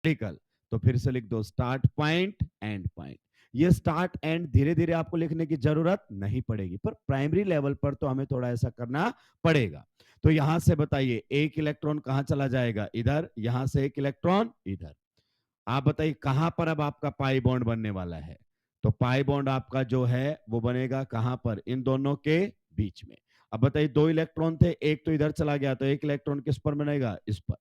Radical, तो फिर से लिख दो स्टार्ट पॉइंट एंड पॉइंट। ये स्टार्ट एंड धीरे धीरे आपको लिखने की जरूरत नहीं पड़ेगी, पर प्राइमरी लेवल पर तो हमें थोड़ा ऐसा करना पड़ेगा। तो यहां से बताइए एक इलेक्ट्रॉन कहां चला जाएगा, इधर, यहां से एक इलेक्ट्रॉन इधर। आप बताइए कहां पर अब आपका पाई बॉन्ड बनने वाला है। तो पाई बॉन्ड आपका जो है वो बनेगा कहां पर, इन दोनों के बीच में। अब बताइए दो इलेक्ट्रॉन थे, एक तो इधर चला गया, तो एक इलेक्ट्रॉन किस पर बनेगा, इस पर।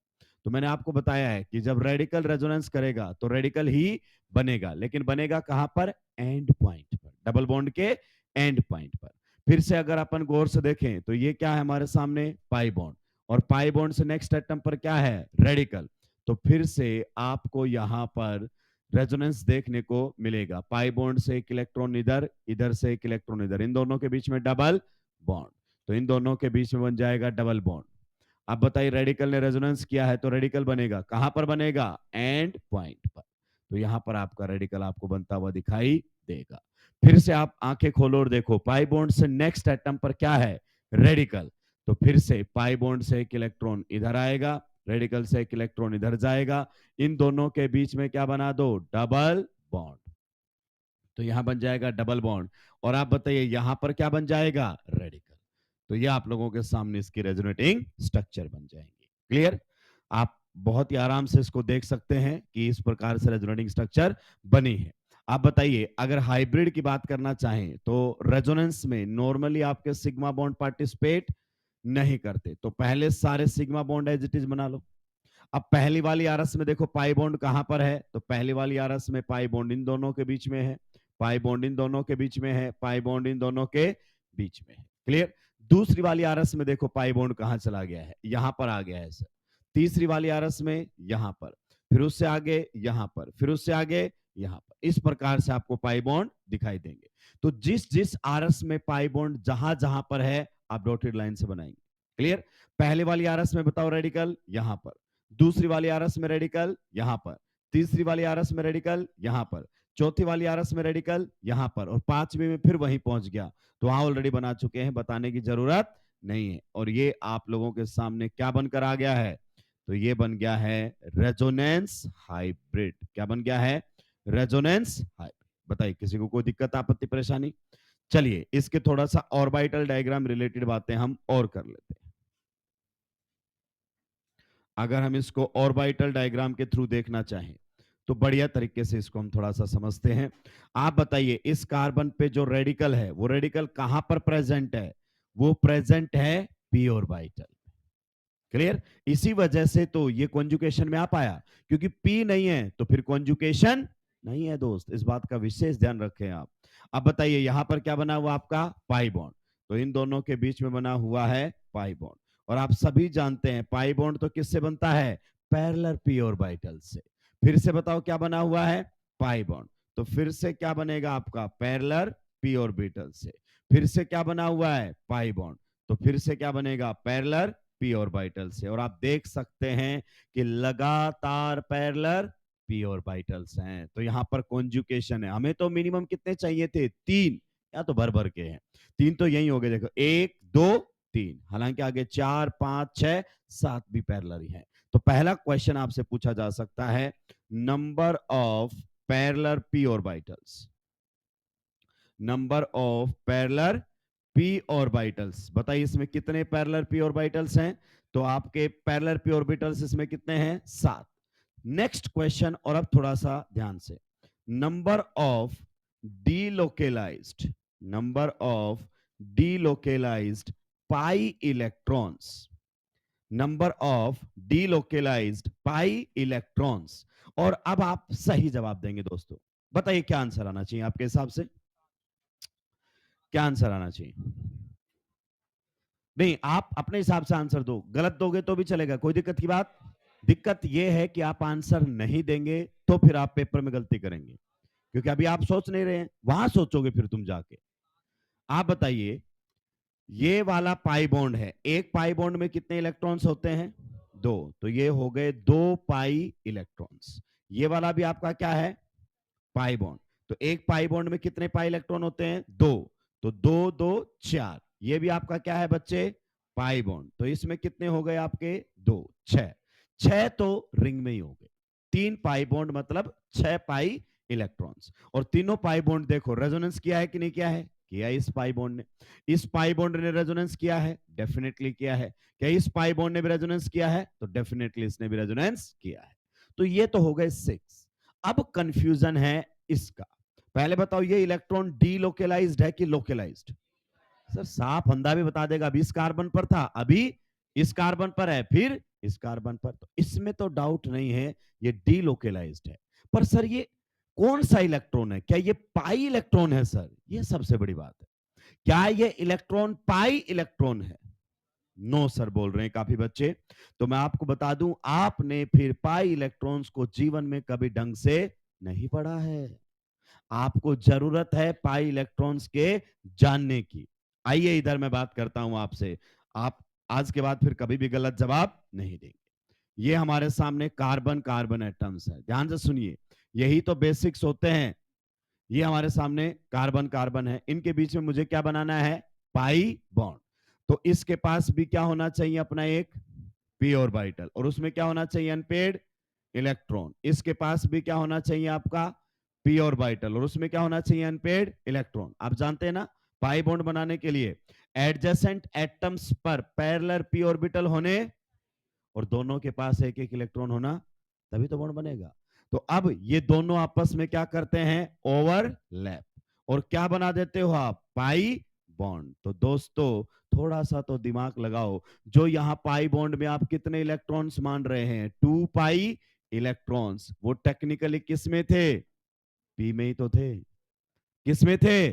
तो मैंने आपको बताया है कि जब रेडिकल रेजोनेंस करेगा तो रेडिकल ही बनेगा, लेकिन बनेगा कहां पर, एंड पॉइंट पर, डबल बॉन्ड के एंड पॉइंट पर। फिर से अगर अपन गौर से देखें तो ये क्या है हमारे सामने, पाई बॉन्ड, और पाई बॉन्ड से नेक्स्ट एटम पर क्या है, रेडिकल। तो फिर से आपको यहां पर रेजोनेंस देखने को मिलेगा, पाई बॉन्ड से एक इलेक्ट्रॉन इधर, इधर से एक इलेक्ट्रॉन इधर, इन दोनों के बीच में डबल बॉन्ड। तो इन दोनों के बीच में बन जाएगा डबल बॉन्ड। अब बताइए रेडिकल ने रेजोनेंस किया है तो रेडिकल बनेगा कहां पर, बनेगा एंड पॉइंट पर। तो यहां पर आपका रेडिकल आपको बनता हुआ दिखाई देगा। फिर से आप आंखें खोलो और देखो, पाई बॉन्ड से नेक्स्ट एटम पर क्या है, रेडिकल। तो फिर से पाई बॉन्ड से एक इलेक्ट्रॉन इधर आएगा, रेडिकल से एक इलेक्ट्रॉन इधर जाएगा, इन दोनों के बीच में क्या बना दो, डबल बॉन्ड। तो यहां बन जाएगा डबल बॉन्ड। और आप बताइए यहां पर क्या बन जाएगा, रेडिकल। तो ये आप लोगों के सामने इसकी रेजोनेटिंग स्ट्रक्चर बन जाएंगे। क्लियर। आप बहुत ही आराम से इसको देख सकते हैं कि इस प्रकार से रेजोनेटिंग स्ट्रक्चर बनी है। आप बताइए अगर हाइब्रिड की बात करना चाहें तो रेजोनेंस में नॉर्मली आपके सिग्मा बॉन्ड पार्टिसिपेट नहीं करते, तो पहले सारे sigma bond as it is बना लो। अब पहली वाली आरस में देखो पाई बॉन्ड कहां पर है, तो पहली वाली आरस में पाई बॉन्ड इन दोनों के बीच में है, पाई बॉन्ड इन दोनों के बीच में है, पाई बॉन्ड इन दोनों के बीच में है। क्लियर। दूसरी वाली आरस में देखो पाई बॉन्ड कहां चला गया है, यहां पर आ गया है सर। तीसरी वाली आरस में यहां पर, फिर उससे आगे यहां पर, फिर उससे आगे यहां पर, इस प्रकार से आपको पाई बॉन्ड दिखाई देंगे। तो जिस जिस आरस में पाई बॉन्ड जहां जहां पर है आप डॉटेड लाइन से बनाएंगे। क्लियर। पहले वाली आरस में बताओ रेडिकल यहां पर, दूसरी वाली आरस में रेडिकल यहां पर, तीसरी वाली आरस में रेडिकल यहां पर, चौथी वाली आरस में रेडिकल यहां पर, और पांचवी में फिर वहीं पहुंच गया। तो वहां ऑलरेडी बना चुके हैं, बताने की जरूरत नहीं है। और ये आप लोगों के सामने क्या बनकर आ गया है, तो ये बन गया है रेजोनेंस हाइब्रिड। क्या बन गया है, रेजोनेंस हाइब्रिड। बताइए किसी को कोई दिक्कत आपत्ति परेशानी। चलिए इसके थोड़ा सा ऑर्बिटल डायग्राम रिलेटेड बातें हम और कर लेते हैं। अगर हम इसको ऑर्बिटल डायग्राम के थ्रू देखना चाहें तो बढ़िया तरीके से इसको हम थोड़ा सा समझते हैं। आप बताइए इस कार्बन पे जो रेडिकल है वो रेडिकल कहां पर प्रेजेंट है, वो प्रेजेंट है पी ऑर्बिटल। क्लियर। इसी वजह से तो ये कॉन्जुकेशन में आ पाया, क्योंकि पी नहीं है तो फिर कॉन्जुकेशन नहीं है दोस्त, इस बात का विशेष ध्यान रखें आप। अब बताइए यहां पर क्या बना हुआ आपका, पाई बॉन्ड। तो इन दोनों के बीच में बना हुआ है पाई बॉन्ड। और आप सभी जानते हैं पाई बॉन्ड तो किससे बनता है, पैरेलल पी ऑर्बिटल से। फिर से बताओ क्या बना हुआ है, पाई बॉन्ड। तो फिर से क्या बनेगा आपका, पैरेलल पी ऑर्बिटल से। फिर से क्या बना हुआ है, पाई बॉन्ड। तो फिर से क्या बनेगा, पैरेलल पी ऑर्बिटल से। और आप देख सकते हैं कि लगातार पैरेलल पी ऑर्बिटल्स हैं। तो यहां पर कॉन्जुकेशन है। हमें तो मिनिमम कितने चाहिए थे, तीन, या तो भर भर के हैं। तीन तो यही हो गए, देखो एक दो तीन, हालांकि आगे चार पांच छह सात भी पैरेलल ही है। तो पहला क्वेश्चन आपसे पूछा जा सकता है, number of parallel P orbitals, number of parallel P orbitals. बताइए इसमें कितने पैरेलल पी ऑर्बिटल्स हैं, तो आपके पैरेलल पी ऑर्बिटल्स इसमें कितने हैं, सात। नेक्स्ट क्वेश्चन, और अब थोड़ा सा ध्यान से, number of delocalised, number of delocalised pi electrons, number of delocalised pi electrons. और अब आप सही जवाब देंगे दोस्तों। बताइए क्या आंसर आना चाहिए आपके हिसाब से, क्या आंसर आना चाहिए। नहीं, आप अपने हिसाब से आंसर दो, गलत दोगे तो भी चलेगा, कोई दिक्कत की बात। दिक्कत यह है कि आप आंसर नहीं देंगे तो फिर आप पेपर में गलती करेंगे, क्योंकि अभी आप सोच नहीं रहे हैं, वहां सोचोगे फिर तुम जाके। आप बताइए ये वाला पाई बॉन्ड है, एक पाई बॉन्ड में कितने इलेक्ट्रॉन्स होते हैं, दो। तो ये हो गए दो पाई इलेक्ट्रॉन्स। ये वाला भी आपका क्या है, पाई बॉन्ड। तो एक पाई बॉन्ड में कितने पाई इलेक्ट्रॉन होते हैं, दो। तो दो दो चार, ये भी आपका क्या है बच्चे, पाई बॉन्ड। तो इसमें कितने हो गए आपके, दो, छह। छह तो रिंग में ही हो गए। 3 पाई बॉन्ड मतलब 6 पाई इलेक्ट्रॉन्स। और तीनों पाई बॉन्ड देखो रेजोनेंस किया है कि नहीं किया है? किया इस पाई बॉन्ड ने। इस पाई बॉन्ड ने रेजोनेंस किया है, डेफिनेटली किया है। क्या इस पाई बॉन्ड ने भी रेजोनेंस किया है? तो डेफिनेटली इसने भी रेजोनेंस किया है। तो ये तो हो गए 6। अब कंफ्यूजन है इसका। पहले बताओ ये इलेक्ट्रॉन डीलोकेलाइज्ड है कि लोकेलाइज्ड? सर साफ अंधा भी बता देगा, अभी इस कार्बन पर था, अभी इस कार्बन पर है, फिर इस कार्बन पर। तो इसमें तो डाउट नहीं है, ये डीलोकेलाइज्ड है। पर सर ये कौन सा इलेक्ट्रॉन है? क्या ये पाई इलेक्ट्रॉन है? सर ये सबसे बड़ी बात है, क्या ये इलेक्ट्रॉन पाई इलेक्ट्रॉन है? नो सर बोल रहे हैं काफी बच्चे। तो मैं आपको बता दूं, आपने फिर पाई इलेक्ट्रॉन्स को जीवन में कभी ढंग से नहीं पढ़ा है। आपको जरूरत है पाई इलेक्ट्रॉन्स के जानने की। आइए इधर मैं बात करता हूं आपसे, आप आज के बाद फिर कभी भी गलत जवाब नहीं देंगे। ये हमारे सामने कार्बन कार्बन एटम्स है, ध्यान से सुनिए, यही तो बेसिक्स होते हैं। ये हमारे सामने कार्बन कार्बन है, इनके बीच में मुझे क्या बनाना है? Pi bond. तो इसके पास भी क्या होना चाहिए? अपना एक पी ऑर्बिटल, और उसमें क्या होना चाहिए? Unpaired electron. इसके पास भी क्या होना चाहिए? आपका पी ऑर्बिटल, और उसमें क्या होना चाहिए? Unpaired electron. आप जानते हैं ना, पाई बॉन्ड बनाने के लिए एडजेसेंट एटम्स पर पैरेलल पी ऑर्बिटल होने और दोनों के पास एक एक इलेक्ट्रॉन होना, तभी तो बॉन्ड बनेगा। तो अब ये दोनों आपस में क्या करते हैं? ओवरलैप, और क्या बना देते हो आप? Pi bond. तो दोस्तों थोड़ा सा तो दिमाग लगाओ, जो यहाँ पाई बॉन्ड में आप कितने इलेक्ट्रॉन्स मान रहे हैं? 2 पाई इलेक्ट्रॉन्स, वो टेक्निकली किस में थे? पी में ही तो थे। किस में थे?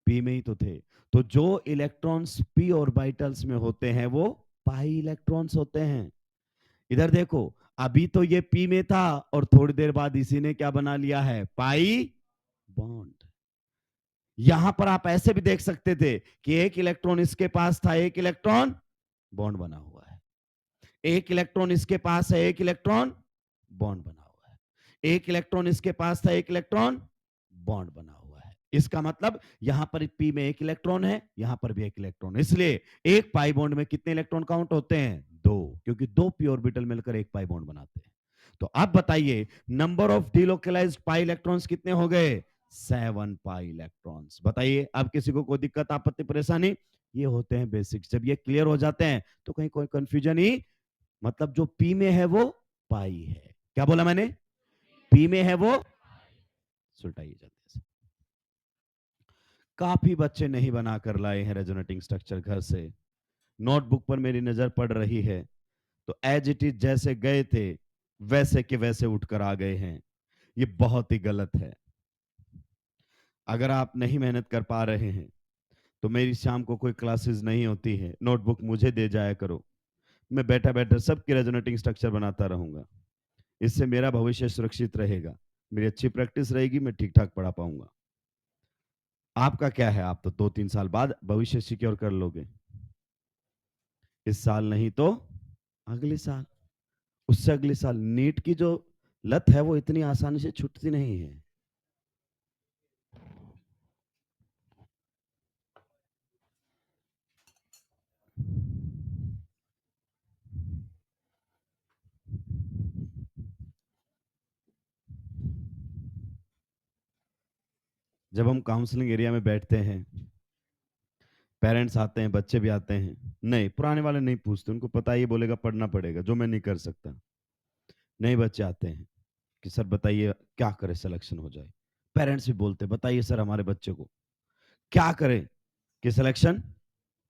पी में ही तो थे। तो जो इलेक्ट्रॉन्स पी ऑर्बिटल्स में होते हैं वो पाई इलेक्ट्रॉन्स होते हैं। इधर देखो, अभी तो ये पी में था और थोड़ी देर बाद इसी ने क्या बना लिया है? Pi bond. यहां पर आप ऐसे भी देख सकते थे कि एक इलेक्ट्रॉन इसके पास था, एक इलेक्ट्रॉन बॉन्ड बना हुआ है। एक इलेक्ट्रॉन इसके पास है, एक इलेक्ट्रॉन बॉन्ड बना हुआ है। एक इलेक्ट्रॉन इसके पास था, एक इलेक्ट्रॉन बॉन्ड बना हुआ है। इसका मतलब यहां पर पी में एक इलेक्ट्रॉन है, यहां पर भी एक इलेक्ट्रॉन, इसलिए एक पाई बॉन्ड में कितने इलेक्ट्रॉन काउंट होते हैं? 2, क्योंकि 2 पी ऑर्बिटल मिलकर एक पाई बॉन्ड बनाते हैं। तो अब बताइए number of delocalised pi electrons कितने हो गए? 7 पाई इलेक्ट्रॉन्स। बताइए अब किसी को कोई दिक्कत आपत्ति परेशानी? ये होते हैं बेसिक्स, जब ये क्लियर हो जाते हैं तो कहीं कोई कंफ्यूजन ही, मतलब जो पी में है वो पाई है। क्या बोला मैंने? पी में है वो, सुलटाइए जल्दी से। काफी बच्चे नहीं बनाकर लाए हैं रेजोनेटिंग स्ट्रक्चर घर से, नोटबुक पर मेरी नजर पड़ रही है, तो एज इट इज जैसे गए थे वैसे के वैसे उठकर आ गए हैं। ये बहुत ही गलत है। अगर आप नहीं मेहनत कर पा रहे हैं तो मेरी शाम को कोई क्लासेस नहीं होती है, नोटबुक मुझे दे जाया करो, मैं बैठा बैठा सबकी रेजोनेटिंग स्ट्रक्चर बनाता रहूंगा। इससे मेरा भविष्य सुरक्षित रहेगा, मेरी अच्छी प्रैक्टिस रहेगी, मैं ठीक ठाक पढ़ा पाऊंगा। आपका क्या है? आप तो 2-3 साल बाद भविष्य सिक्योर कर लोगे, इस साल नहीं तो अगले साल, उससे अगले साल। नीट की जो लत है वो इतनी आसानी से छूटती नहीं है। जब हम काउंसलिंग एरिया में बैठते हैं, पेरेंट्स आते हैं, बच्चे भी आते हैं, नहीं पुराने वाले नहीं पूछते, उनको पता ही बोलेगा पढ़ना पड़ेगा, जो मैं नहीं कर सकता। नए बच्चे आते हैं कि सर बताइए क्या करें सिलेक्शन हो जाए। पेरेंट्स भी बोलते हैं बताइए सर हमारे बच्चे को क्या करें कि सिलेक्शन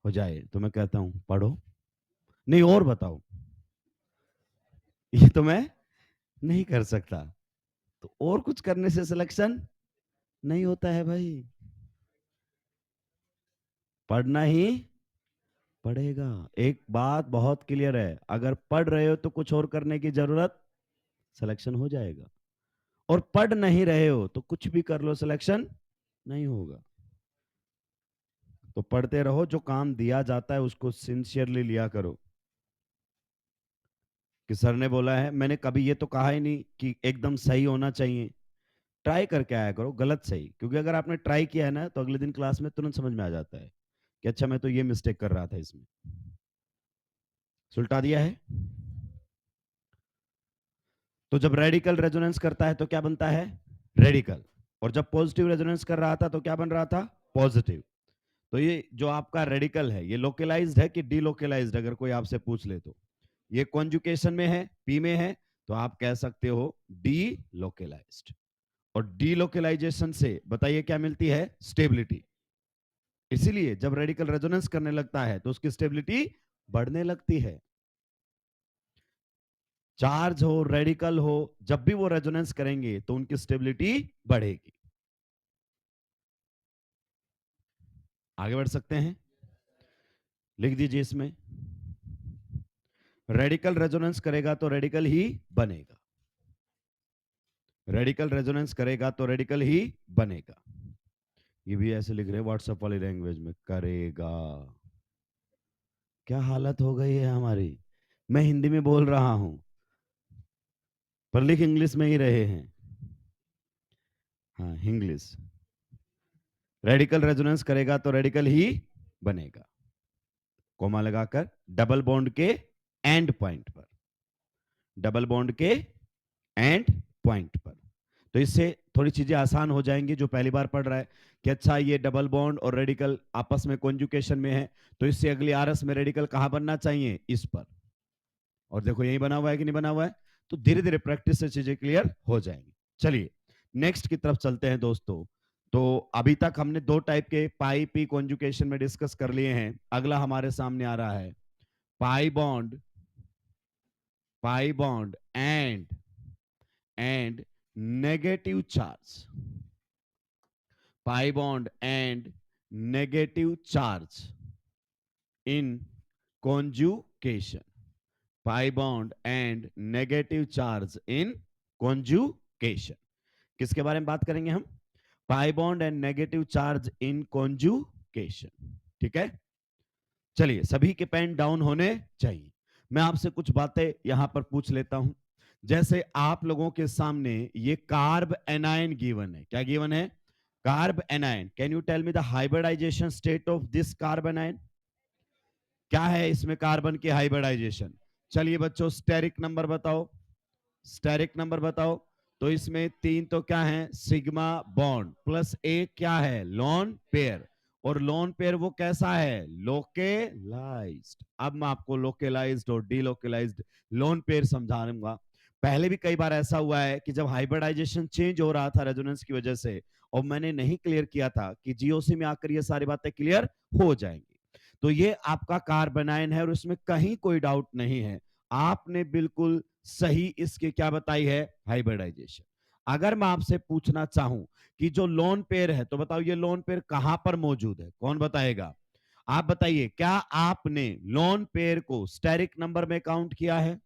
हो जाए। तो मैं कहता हूं पढ़ो, नहीं और बताओ, ये तो मैं नहीं कर सकता। तो और कुछ करने से सिलेक्शन नहीं होता है भाई, पढ़ना ही पढ़ेगा। एक बात बहुत क्लियर है, अगर पढ़ रहे हो तो कुछ और करने की जरूरत, सिलेक्शन हो जाएगा। और पढ़ नहीं रहे हो तो कुछ भी कर लो, सिलेक्शन नहीं होगा। तो पढ़ते रहो, जो काम दिया जाता है उसको सिंसियरली लिया करो। कि सर ने बोला है, मैंने कभी ये तो कहा ही नहीं कि एकदम सही होना चाहिए, ट्राई करके आया करो गलत सही, क्योंकि अगर आपने ट्राई किया है ना तो अगले दिन क्लास में तुरंत समझ में आ जाता है कि अच्छा मैं तो ये मिस्टेक कर रहा था इसमें, सुलटा दिया है। तो जब रेडिकल रेजोनेंस करता है तो क्या बनता है? रेडिकल। और जब पॉजिटिव रेजोनेंस कर रहा था तो क्या बन रहा था? पॉजिटिव। तो ये जो आपका रेडिकल है, ये लोकलाइज्ड है कि डीलोकलाइज्ड, अगर कोई आपसे पूछ ले तो। ये कॉन्जुकेशन में है, पी में है, तो आप कह सकते हो डीलोकलाइज्ड। और डीलोकलाइजेशन से बताइए क्या मिलती है? स्टेबिलिटी। इसीलिए जब रेडिकल रेजोनेंस करने लगता है तो उसकी स्टेबिलिटी बढ़ने लगती है। चार्ज हो, रेडिकल हो, जब भी वो रेजोनेंस करेंगे तो उनकी स्टेबिलिटी बढ़ेगी। आगे बढ़ सकते हैं, लिख दीजिए इसमें। रेडिकल रेजोनेंस करेगा तो रेडिकल ही बनेगा। रेडिकल रेजोनेंस करेगा तो रेडिकल ही बनेगा। ये भी ऐसे लिख रहे हैं व्हाट्सएप वाली लैंग्वेज में, करेगा। क्या हालत हो गई है हमारी। मैं हिंदी में बोल रहा हूं पर लिख इंग्लिश में ही रहे हैं। हाँ, इंग्लिश। रेडिकल रेजोनेंस करेगा तो रेडिकल ही बनेगा, कोमा लगाकर, डबल बॉन्ड के एंड पॉइंट पर। डबल बॉन्ड के एंड पॉइंट पर। तो इससे थोड़ी चीजें आसान हो जाएंगी जो पहली बार पढ़ रहा है कि अच्छा ये डबल बॉन्ड और रेडिकल आपस में कॉन्जुकेशन में है, तो इससे अगली आरएस में रेडिकल कहां बनना चाहिए? इस पर। और देखो यही बना हुआ है कि नहीं बना हुआ है। तो धीरे धीरे प्रैक्टिस से चीजें क्लियर हो जाएंगी। चलिए नेक्स्ट की तरफ चलते हैं दोस्तों। तो अभी तक हमने दो टाइप के पाई पी कॉन्जुकेशन में डिस्कस कर लिए हैं। अगला हमारे सामने आ रहा है पाई bond, pi bond and negative charge. pi bond and negative charge in conjugation. Pi bond and negative charge in conjugation. किसके बारे में बात करेंगे हम? pi bond and negative charge in conjugation. ठीक है, चलिए सभी के पेन डाउन होने चाहिए। मैं आपसे कुछ बातें यहां पर पूछ लेता हूं। जैसे आप लोगों के सामने ये कार्ब एनायन गिवन है। क्या गिवन है? Carbanion. Can you tell me the hybridisation state of this carbanion? क्या है इसमें कार्बन की हाइब्रिडाइजेशन? चलिए बच्चों स्टेरिक नंबर बताओ, स्टेरिक नंबर बताओ। तो इसमें 3 तो क्या है? सिग्मा बॉन्ड प्लस एक क्या है? Lone pair. और लोन पेयर वो कैसा है? लोकेलाइज्ड। अब मैं आपको लोकेलाइज्ड और डीलोकेलाइज्ड लोन पेयर समझाऊंगा। पहले भी कई बार ऐसा हुआ है कि जब हाइब्रिडाइजेशन चेंज हो रहा था रेजोनेंस की वजह से, और मैंने नहीं क्लियर किया था कि जीओसी में आकर ये सारी बातें क्लियर हो जाएंगी। तो ये आपका कार्बोनाइन है और उसमें कहीं कोई डाउट नहीं है। आपने बिल्कुल सही इसके क्या बताई है? हाइब्रिडाइजेशन। अगर मैं आपसे पूछना चाहूं कि जो लोन पेयर है, तो बताओ ये लोन पेयर कहां पर मौजूद है? कौन बताएगा? आप बताइए, क्या आपने लोन पेयर को स्टेरिक नंबर में काउंट किया है?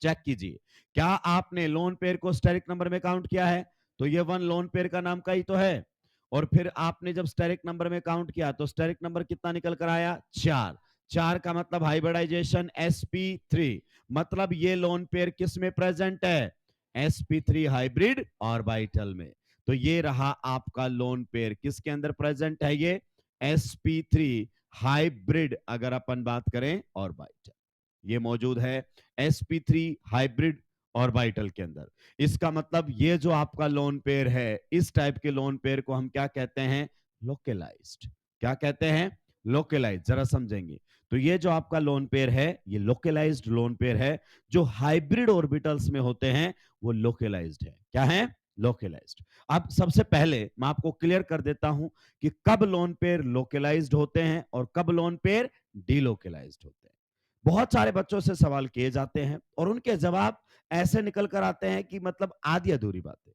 चेक कीजिए, क्या आपने लोन पेयर को स्टेरिक नंबर में काउंट किया है? तो ये वन लोन पेयर का नाम का ही तो है। और फिर आपने जब स्टेरिक नंबर में काउंट किया तो स्टेरिक नंबर कितना निकल कर आया? 4। 4 का मतलब हाइब्रिडाइजेशन sp3। मतलब ये लोन पेयर किस में प्रेजेंट है? sp3 हाइब्रिड ऑर्बिटल में। तो ये रहा आपका लोन पेयर, किसके अंदर प्रेजेंट है? ये sp3 हाइब्रिड, अगर अपन बात करें ऑर्बिटल, ये मौजूद है sp3 हाइब्रिड ऑर्बिटल के अंदर। इसका मतलब ये जो आपका लोन पेयर है, इस टाइप के लोन पेयर को हम क्या कहते हैं? लोकलाइज्ड। क्या कहते हैं? लोकलाइज्ड। जरा समझेंगे तो ये जो आपका लोन पेयर है, ये लोकलाइज्ड लोन पेयर है। जो हाइब्रिड ऑर्बिटल्स में होते हैं वो लोकलाइज्ड है। क्या है? लोकलाइज्ड। अब सबसे पहले मैं आपको क्लियर कर देता हूं कि कब लोन पेयर लोकलाइज्ड होते हैं और कब लोन पेयर डीलोकलाइज्ड होते हैं। बहुत सारे बच्चों से सवाल किए जाते हैं और उनके जवाब ऐसे निकल कर आते हैं कि मतलब आधी अधूरी बातें।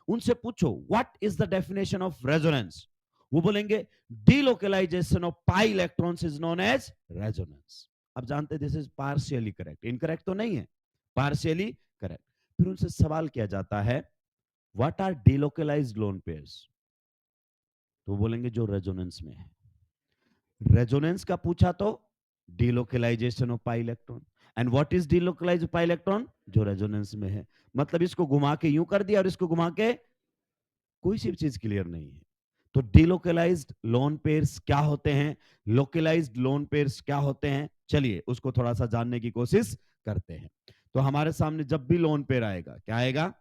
उनसे पूछो what is the definition of resonance, वो बोलेंगे delocalisation of pi electrons is known as resonance. अब जानते this is partially correct, incorrect तो नहीं है, पार्शियली करेक्ट। फिर उनसे सवाल किया जाता है what are delocalised lone pairs, तो वो बोलेंगे जो रेजोनेंस में है। रेजोनेंस का पूछा तो delocalisation of pi electron. And what is delocalise pi electron? जो रेजोनेंस में है। मतलब इसको घुमा के यूं कर दिया और इसको घुमा के, कोई सी चीज क्लियर नहीं है। तो डीलोकलाइज्ड लोन पेयर्स क्या होते हैं, लोकलाइज्ड लोन पेयर्स क्या होते हैं, चलिए उसको थोड़ा सा जानने की कोशिश करते हैं। तो हमारे सामने जब भी लोन पेयर आएगा, क्या आएगा?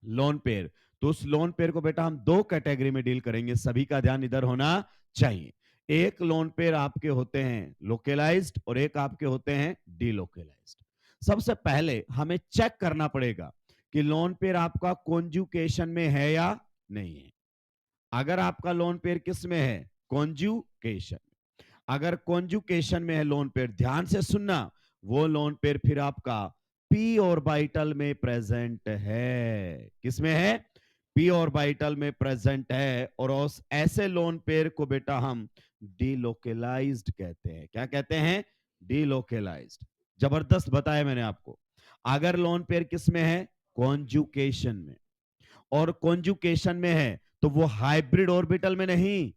Lone pair. तो उस लोन पेयर को बेटा हम दो कैटेगरी में डील करेंगे, सभी का ध्यान इधर होना चाहिए। एक लोन पेयर आपके होते हैं लोकलाइज्ड और एक आपके होते हैं डीलोकलाइज्ड। सबसे पहले हमें चेक करना पड़ेगा कि लोन पेयर आपका कॉन्जुकेशन में है या नहीं है। अगर आपका लोन पेयर किस में है? कॉन्जुकेशन। अगर कॉन्जुकेशन में है लोन पेयर, ध्यान से सुनना, वो लोन पेयर फिर आपका पी ऑर्बिटल में प्रेजेंट है। किसमें है? पी ऑर्बिटल में प्रेजेंट है। और उस ऐसे लोन पेयर को बेटा हम डीलोकलाइज्ड कहते हैं। क्या कहते हैं? डीलोकलाइज्ड। जबरदस्त बताया मैंने आपको। अगर लोन पेयर किस में है? कॉन्जुकेशन में। और कॉन्जुकेशन में है तो वो हाइब्रिड ऑर्बिटल में नहीं,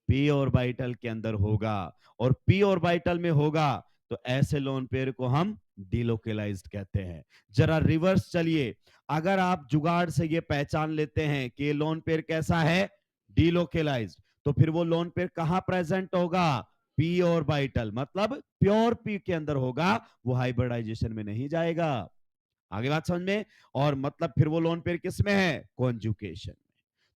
पी ऑर्बिटल के अंदर होगा। और पी ऑर्बिटल में होगा तो ऐसे लोन पेयर को हम डिलोकलाइज्ड कहते हैं। जरा रिवर्स चलिए, अगर आप जुगाड़ से ये पहचान लेते हैं कि ये लोन पेयर कैसा है? डिलोकलाइज्ड, तो फिर वो लोन पेयर कहां प्रेजेंट होगा? पी ऑर्बिटल, मतलब प्योर पी के अंदर होगा, वो हाइब्रिडाइजेशन में नहीं जाएगा। आगे बात समझ में? और मतलब फिर वो लोन पेयर किस में है? कॉन्जुकेशन में।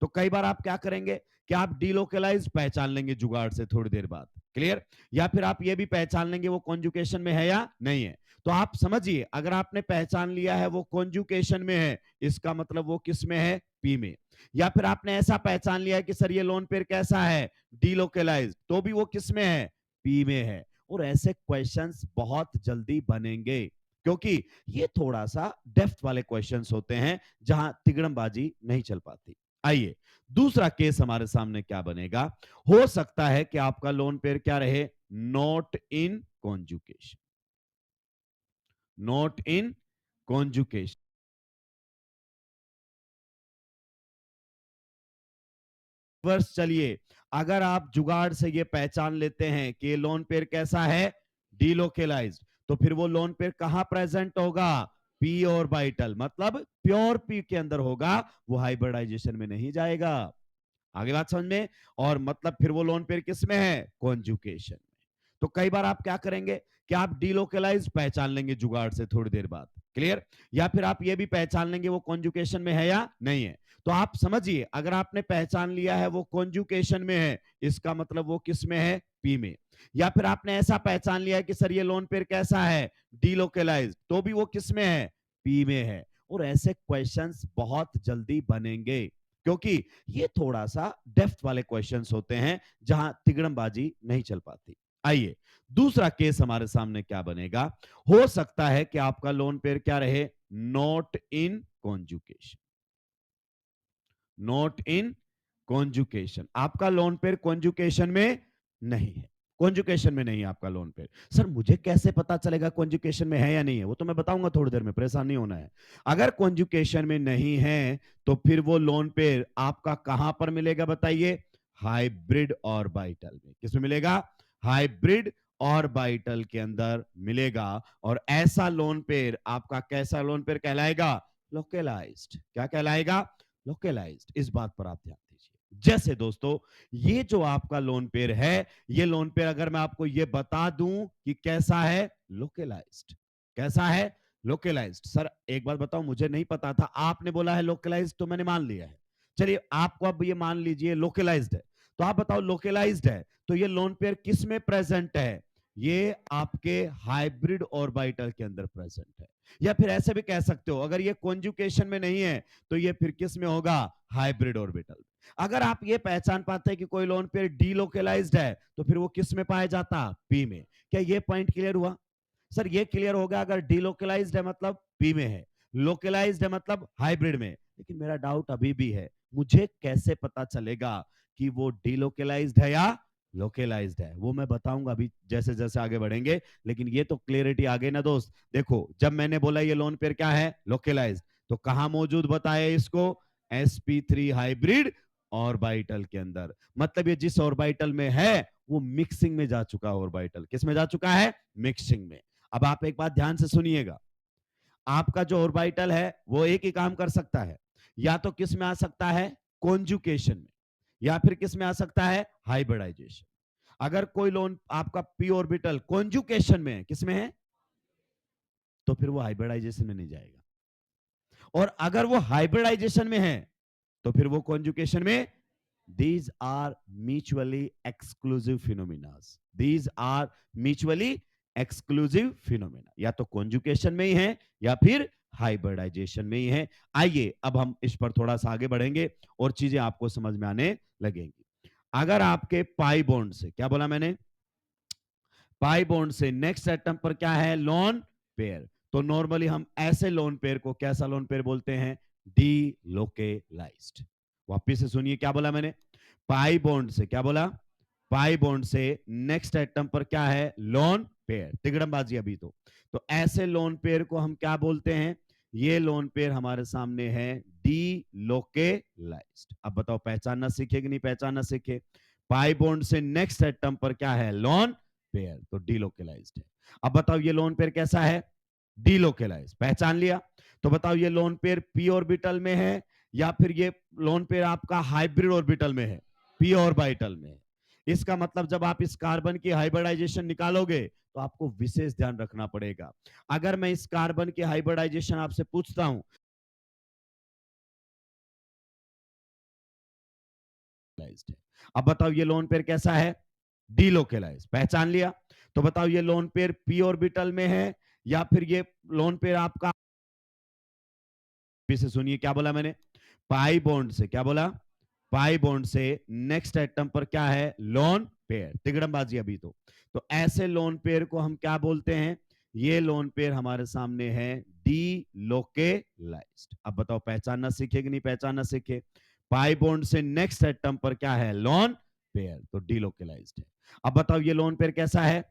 तो कई बार आप क्या करेंगे कि आप डीलोकलाइज पहचान लेंगे जुगाड़ से थोड़ी देर बाद, क्लियर? या फिर आप ये भी पहचान लेंगे वो कॉन्जुकेशन में है या नहीं है। तो आप समझिए, अगर आपने पहचान लिया है वो कॉन्जुकेशन में है, इसका मतलब वो किस में है? पी में। या फिर आपने ऐसा पहचान लिया है कि सर ये लोन पेयर कैसा है? डीलोकलाइज, तो भी वो किस में है? पी में है। और ऐसे क्वेश्चंस बहुत जल्दी बनेंगे, क्योंकि ये थोड़ा सा डेप्थ वाले क्वेश्चंस होते हैं जहां तिगड़मबाजी नहीं चल पाती। आइए, दूसरा केस हमारे सामने क्या बनेगा? हो सकता है कि आपका लोन पेयर क्या रहे? Not in conjugation. Not in conjugation. वर्ष चलिए, अगर आप जुगाड़ से ये पहचान लेते हैं कि ये लोन पेयर कैसा है? डीलोकलाइज्ड, तो फिर वो लोन पेयर कहां प्रेजेंट होगा? पी ऑर्बिटल, मतलब प्योर पी के अंदर होगा, वो हाइब्रिडाइजेशन में नहीं जाएगा। आगे बात समझ में? और मतलब फिर वो लोन पेयर किस में है? कॉन्जुकेशन में। तो कई बार आप क्या करेंगे कि आप डीलोकलाइज पहचान लेंगे जुगाड़ से थोड़ी देर बाद, क्लियर? या फिर आप ये भी पहचान लेंगे वो कॉन्जुकेशन में है या नहीं है। तो आप समझिए, अगर आपने पहचान लिया है वो कॉन्जुकेशन में है, इसका मतलब वो किस में है? पी में। या फिर आपने ऐसा पहचान लिया है कि सर ये लोन पेयर कैसा है? डीलोकलाइज, तो भी वो किस में है? पी में है। और ऐसे क्वेश्चंस बहुत जल्दी बनेंगे, क्योंकि ये थोड़ा सा डेप्थ वाले क्वेश्चंस होते हैं जहां तिगड़मबाजी नहीं चल पाती। आइए, दूसरा केस हमारे सामने क्या बनेगा? हो सकता है कि आपका लोन पेयर क्या रहे? Not in conjugation. Not in conjugation, आपका लोन पेयर कॉन्जुकेशन में नहीं है। कॉन्जुकेशन में नहीं है आपका लोन पेयर। सर मुझे कैसे पता चलेगा कॉन्जुकेशन में है या नहीं है? वो तो मैं बताऊंगा थोड़ी देर में, परेशान नहीं होना है। अगर कॉन्जुकेशन में नहीं है तो फिर वो लोन पेयर आपका कहां पर मिलेगा बताइए? हाइब्रिड ऑर्बिटल में। किसमें मिलेगा? हाइब्रिड ऑर्बिटल के अंदर मिलेगा। और ऐसा लोन पेयर आपका कैसा लोन पेयर कहलाएगा? लोकलाइज्ड। क्या कहलाएगा? लोकलाइज्ड। इस बात पर आप ध्यान दीजिए। जैसे दोस्तों, ये जो आपका लोन पेयर है, ये लोन पेयर अगर मैं आपको ये बता दूं कि कैसा है? लोकलाइज्ड। कैसा है? लोकलाइज्ड। सर एक बात बताओ, मुझे नहीं पता था, आपने बोला है लोकलाइज्ड तो मैंने मान लिया है। चलिए आपको अब ये मान लीजिए लोकलाइज्ड है, तो आप बताओ लोकलाइज्ड है तो ये लोन पेयर किस में प्रेजेंट है? ये आपके हाइब्रिड ऑर्बिटल के अंदर प्रेजेंट है। या फिर ऐसे भी कह सकते हो, अगर ये कॉन्जुकेशन में नहीं है तो ये फिर किस में होगा? Hybrid orbital. अगर आप ये पहचान पाते हैं कि कोई लोन पेयर डीलोकलाइज्ड है तो फिर वो किस में पाया जाता? पी में। क्या ये पॉइंट क्लियर हुआ? सर ये क्लियर होगा, अगर डीलोकलाइज्ड है मतलब पी में है, लोकलाइज्ड है मतलब हाइब्रिड में। लेकिन मेरा डाउट अभी भी है, मुझे कैसे पता चलेगा कि वो डीलोकलाइज्ड है या लोकलाइज्ड है? वो मैं बताऊंगा अभी जैसे जैसे आगे बढ़ेंगे। लेकिन ये तो क्लियरिटी आ गई ना दोस्त। देखो, जब मैंने बोला ये लोन पेयर क्या है? लोकलाइज्ड, तो कहां मौजूद बताया इसको? sp3 हाइब्रिड ऑर्बिटल के अंदर। मतलब ये जिस ऑर्बिटल में है वो मिक्सिंग में जा चुका है। ऑर्बिटल किस में जा चुका है? मिक्सिंग में। अब आप एक बात ध्यान से सुनिएगा, आपका जो ऑर्बिटल है वो एक ही काम कर सकता है, या तो किस में आ सकता है? कॉन्जुकेशन में, या फिर किस में आ सकता है? हाइब्रिडाइजेशन। अगर कोई लोन आपका पी ऑर्बिटल कॉन्जुकेशन में है, किस में है? तो फिर वो हाइब्रिडाइजेशन में नहीं जाएगा। और अगर वो हाइब्रिडाइजेशन में है तो फिर वो कॉन्जुगेशन में। These are mutually exclusive phenomena. These are mutually exclusive phenomena. या तो कॉन्जुगेशन में ही है या फिर हाइब्रिडाइजेशन में ही है। आइए अब हम इस पर थोड़ा सा आगे बढ़ेंगे और चीजें आपको समझ में आने लगेंगी। अगर आपके पाई बॉन्ड से, क्या बोला मैंने, पाई बॉन्ड से नेक्स्ट एटम पर क्या है, लोन पेयर, तो नॉर्मली हम ऐसे लोन पेयर को कैसा लोन पेयर बोलते हैं, डीलोकेलाइज्ड। वापिस से सुनिए क्या बोला मैंने, पाई बॉन्ड से, क्या बोला, पाई बॉन्ड से नेक्स्ट एटम पर क्या है, लोन पेयर, तिगड़मबाजी अभी तो ऐसे लोन पेयर को हम क्या बोलते हैं, ये लोन पेयर हमारे सामने है डीलोकेलाइज्ड। अब बताओ पहचानना सीखे कि नहीं पहचानना सीखे। पाई बॉन्ड से नेक्स्ट एटम पर क्या है, लोन पेयर, तो डीलोकेलाइज्ड है। अब बताओ ये लोन पेयर कैसा है, डीलोकेलाइज, पहचान लिया। तो बताओ ये लोन पेयर पी ऑर्बिटल में है या फिर ये लोन पेयर आपका हाइब्रिड ऑर्बिटल में है, पी ऑर्बिटल में है। इसका मतलब जब आप इस कार्बन की हाइब्रिडाइजेशन निकालोगे तो आपको विशेष ध्यान रखना पड़ेगा। अगर मैं इस कार्बन की हाइब्रिडाइजेशन आपसे पूछता हूं, अब बताओ ये लोन पेयर कैसा है, डीलोकेलाइज, पहचान लिया। तो बताओ ये लोन पेयर पी ऑर्बिटल में है या फिर ये लोन पेयर आपका, फिर से सुनिए क्या बोला मैंने, पाई बॉन्ड से, क्या बोला, पाई बॉन्ड से नेक्स्ट एटम पर क्या है, लोन पेयर, तिगड़मबाजी अभी तो ऐसे लोन पेयर को हम क्या बोलते हैं, ये लोन पेयर हमारे सामने है डीलोकेलाइज्ड। अब बताओ पहचानना सीखे कि नहीं पहचानना सीखे। पाई बॉन्ड से नेक्स्ट एटम पर क्या है, लोन पेयर, तो डीलोकेलाइज्ड है। अब बताओ ये लोन पेयर कैसा है,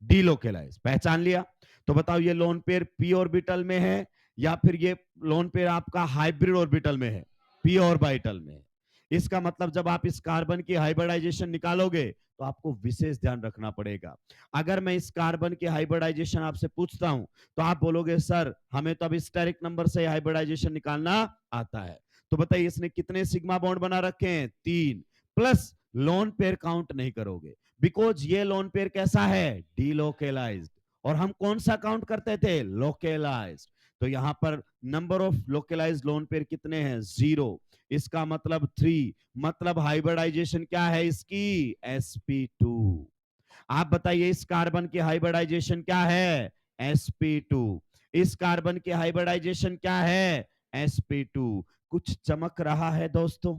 डीलोकेलाइज, पहचान लिया। तो बताओ ये लोन पेयर पी ऑर्बिटल में है या फिर ये लोन पेयर आपका हाइब्रिड ऑर्बिटल में है, पी ऑर्बिटल में है। इसका मतलब जब आप इस कार्बन की हाइब्रिडाइजेशन निकालोगे तो आपको विशेष ध्यान रखना पड़ेगा। अगर मैं इस कार्बन की हाइब्रिडाइजेशन आपसे पूछता हूं तो आप बोलोगे सर हमें तो अब स्टेरिक नंबर से हाइब्रिडाइजेशन निकालना आता है। तो बताइए इसने कितने सिग्मा बॉन्ड बना रखे हैं, 3, प्लस लोन पेयर काउंट नहीं करोगे बिकॉज ये लोन पेयर कैसा है, डीलोकेलाइज्ड, और हम कौन सा काउंट करते थे, लोकेलाइज्ड। तो यहां पर नंबर ऑफ लोकेलाइज्ड लोन पेयर कितने हैं, 0। इसका मतलब 3, मतलब हाइब्रिडाइजेशन क्या है इसकी, sp2। आप बताइए इस कार्बन की हाइब्रिडाइजेशन क्या है, sp2। इस कार्बन की हाइब्रिडाइजेशन क्या है, sp2। कुछ चमक रहा है दोस्तों,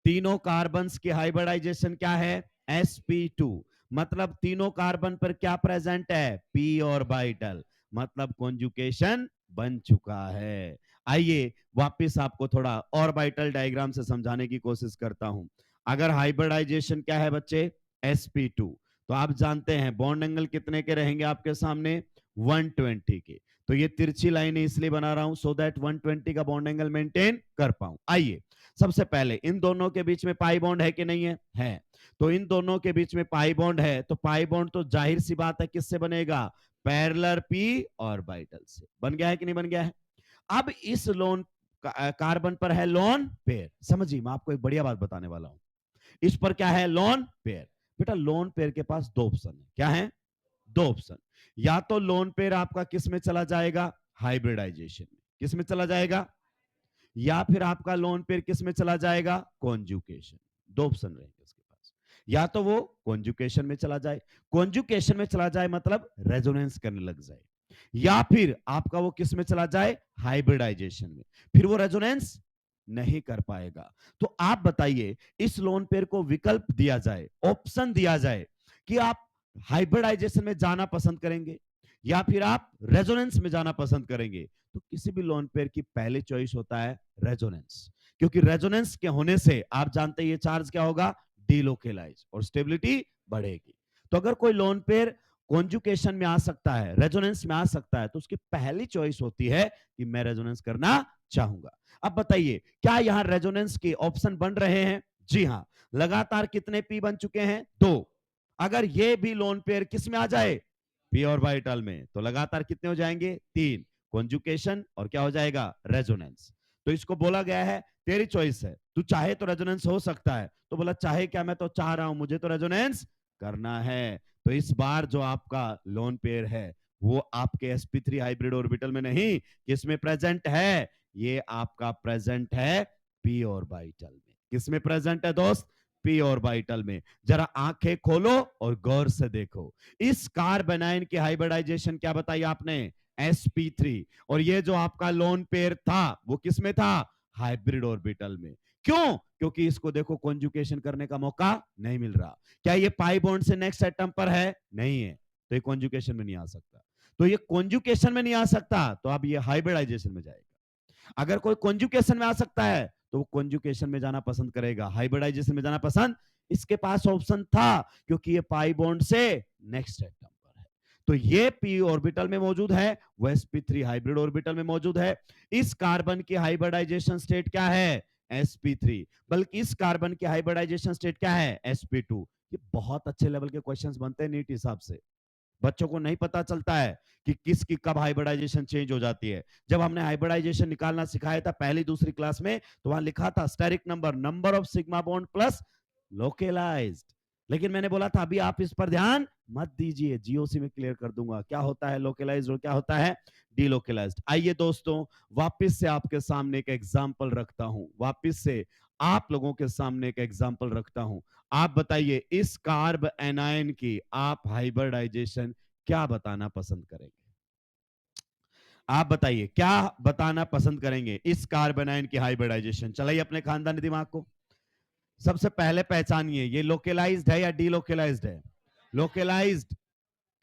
तीनों कार्बन्स की हाइब्रिडाइजेशन क्या है, sp2, मतलब तीनों कार्बन पर क्या प्रेजेंट है, p ऑर्बिटल, मतलब कॉन्जुगेशन बन चुका है। आइए वापस आपको थोड़ा ऑर्बिटल डायग्राम से समझाने की कोशिश करता हूं। अगर हाइब्रिडाइजेशन क्या है बच्चे, sp2, तो आप जानते हैं बॉन्ड एंगल कितने के रहेंगे आपके सामने, 120 के। तो ये तिरछी लाइन इसलिए बना रहा हूं सो दैट 120 का बॉन्ड एंगल मेंटेन कर पाऊं। आइए सबसे पहले इन दोनों के बीच में पाई बॉन्ड है कि नहीं है, है। तो इन दोनों के बीच में पाई बॉन्ड है तो पाई बॉन्ड तो जाहिर सी बात है किससे बनेगा, पैरेलल पी ऑर्बिटल से। बन गया है कि नहीं बन गया है। अब इस लोन कार्बन पर है लोन पेयर, समझिए मैं आपको एक बढ़िया बात बताने वाला हूं। इस पर क्या है, लोन पेयर। बेटा लोन पेयर के पास दो ऑप्शन है, क्या है, दो ऑप्शन। या तो लोन पेयर आपका किस में चला जाएगा, हाइब्रिडाइजेशन में, किस में चला जाएगा, या फिर आपका लोन पेयर किस में चला जाएगा, कॉन्जुकेशन। दो ऑप्शन रहेंगे उसके पास, या तो वो कॉन्जुकेशन में चला जाए, कॉन्जुकेशन में चला जाए मतलब रेजोनेंस करने लग जाए, या फिर आपका वो किस में चला जाए, हाइब्रिडाइजेशन में, फिर वो रेजोनेंस नहीं कर पाएगा। तो आप बताइए इस लोन पेयर को विकल्प दिया जाए, ऑप्शन दिया जाए कि आप हाइब्रिडाइजेशन में जाना पसंद करेंगे या फिर आप रेजोनेंस में जाना पसंद करेंगे, तो किसी भी लोन पेयर की पहले चॉइस होता है रेजोनेंस, क्योंकि रेजोनेंस के होने से आप जानते हैं ये चार्ज क्या होगा, डीलोकेलाइज, और स्टेबिलिटी बढ़ेगी। तो अगर कोई लोन पेयर कॉन्जुकेशन में आ सकता है, रेजोनेंस में आ सकता है, तो उसकी पहली चॉइस होती है कि मैं रेजोनेंस करना चाहूंगा। अब बताइए क्या यहां रेजोनेंस के ऑप्शन बन रहे हैं, जी हां। लगातार कितने पी बन चुके हैं, 2। अगर ये भी लोन पेयर किस में आ जाए, पी ऑर्बिटल में, तो लगातार कितने हो जाएंगे, 3, कॉन्जुकेशन और क्या हो जाएगा, रेजोनेंस। तो इसको बोला गया है तेरी चॉइस है, तू चाहे तो रेजोनेंस हो सकता है, तो बोला चाहे क्या, मैं तो चाह रहा हूं, मुझे तो रेजोनेंस करना है। तो इस बार जो आपका लोन पेयर है वो आपके sp3 हाइब्रिड ऑर्बिटल में नहीं, किसमें प्रेजेंट है? ये आपका प्रेजेंट है p ऑर्बिटल में। किसमें प्रेजेंट है दोस्त? p ऑर्बिटल में। जरा आंखें खोलो और गौर से देखो, इस कार्बन आयन की हाइब्रिडाइजेशन क्या बताई आपने? sp3। और ये जो आपका लोन पेयर था वो किसमें था? हाइब्रिड ऑर्बिटल में। क्यों? क्योंकि इसको देखो कॉन्जुकेशन करने का मौका नहीं मिल रहा। क्या ये पाई बॉन्ड से नेक्स्ट एटम पर है? नहीं है, तो ये कॉन्जुकेशन में नहीं आ सकता। तो ये कॉन्जुकेशन में नहीं आ सकता, तो अब ये हाइब्रिडाइजेशन में जाएगा। अगर कोई कॉन्जुकेशन में आ सकता है तो वो कॉन्जुकेशन में जाना पसंद करेगा, हाइब्रिडाइजेशन में जाना पसंद इसके पास ऑप्शन था, क्योंकि ये पाई बॉन्ड से नेक्स्ट एटम पर है। तो ये p ऑर्बिटल में मौजूद है, वो sp3 हाइब्रिड ऑर्बिटल में मौजूद है। इस कार्बन की हाइब्रिडाइजेशन स्टेट क्या है? sp3। बल्कि इस कार्बन की हाइब्रिडाइजेशन स्टेट क्या है? sp2। ये बहुत अच्छे लेवल के क्वेश्चंस बनते हैं नीट हिसाब से। बच्चों को नहीं पता चलता है कि किसकी कब हाइब्रिडाइजेशन चेंज हो जाती है। जब हमने हाइब्रिडाइजेशन निकालना सिखाया था पहली दूसरी क्लास में, तो वहां लिखा था steric number of sigma bond plus localised. लेकिन मैंने बोला था अभी आप इस पर ध्यान मत दीजिए, जीओसी में क्लियर कर दूंगा क्या होता है लोकेलाइज्ड और क्या होता है डीलोकेलाइज्ड। आइए दोस्तों, वापस से आपके सामने एक एग्जांपल रखता हूं, वापस से आप लोगों के सामने एक एग्जांपल रखता हूं। आप बताइए इस कार्ब एनायन की आप हाइब्रिडाइजेशन क्या बताना पसंद करेंगे? आप बताइए क्या बताना पसंद करेंगे इस कार्ब एनायन की हाइब्रिडाइजेशन? चलाइए अपने खानदानी दिमाग को। सबसे पहले पहचानिए ये लोकेलाइज्ड है या डीलोकेलाइज्ड है? लोकेलाइज्ड।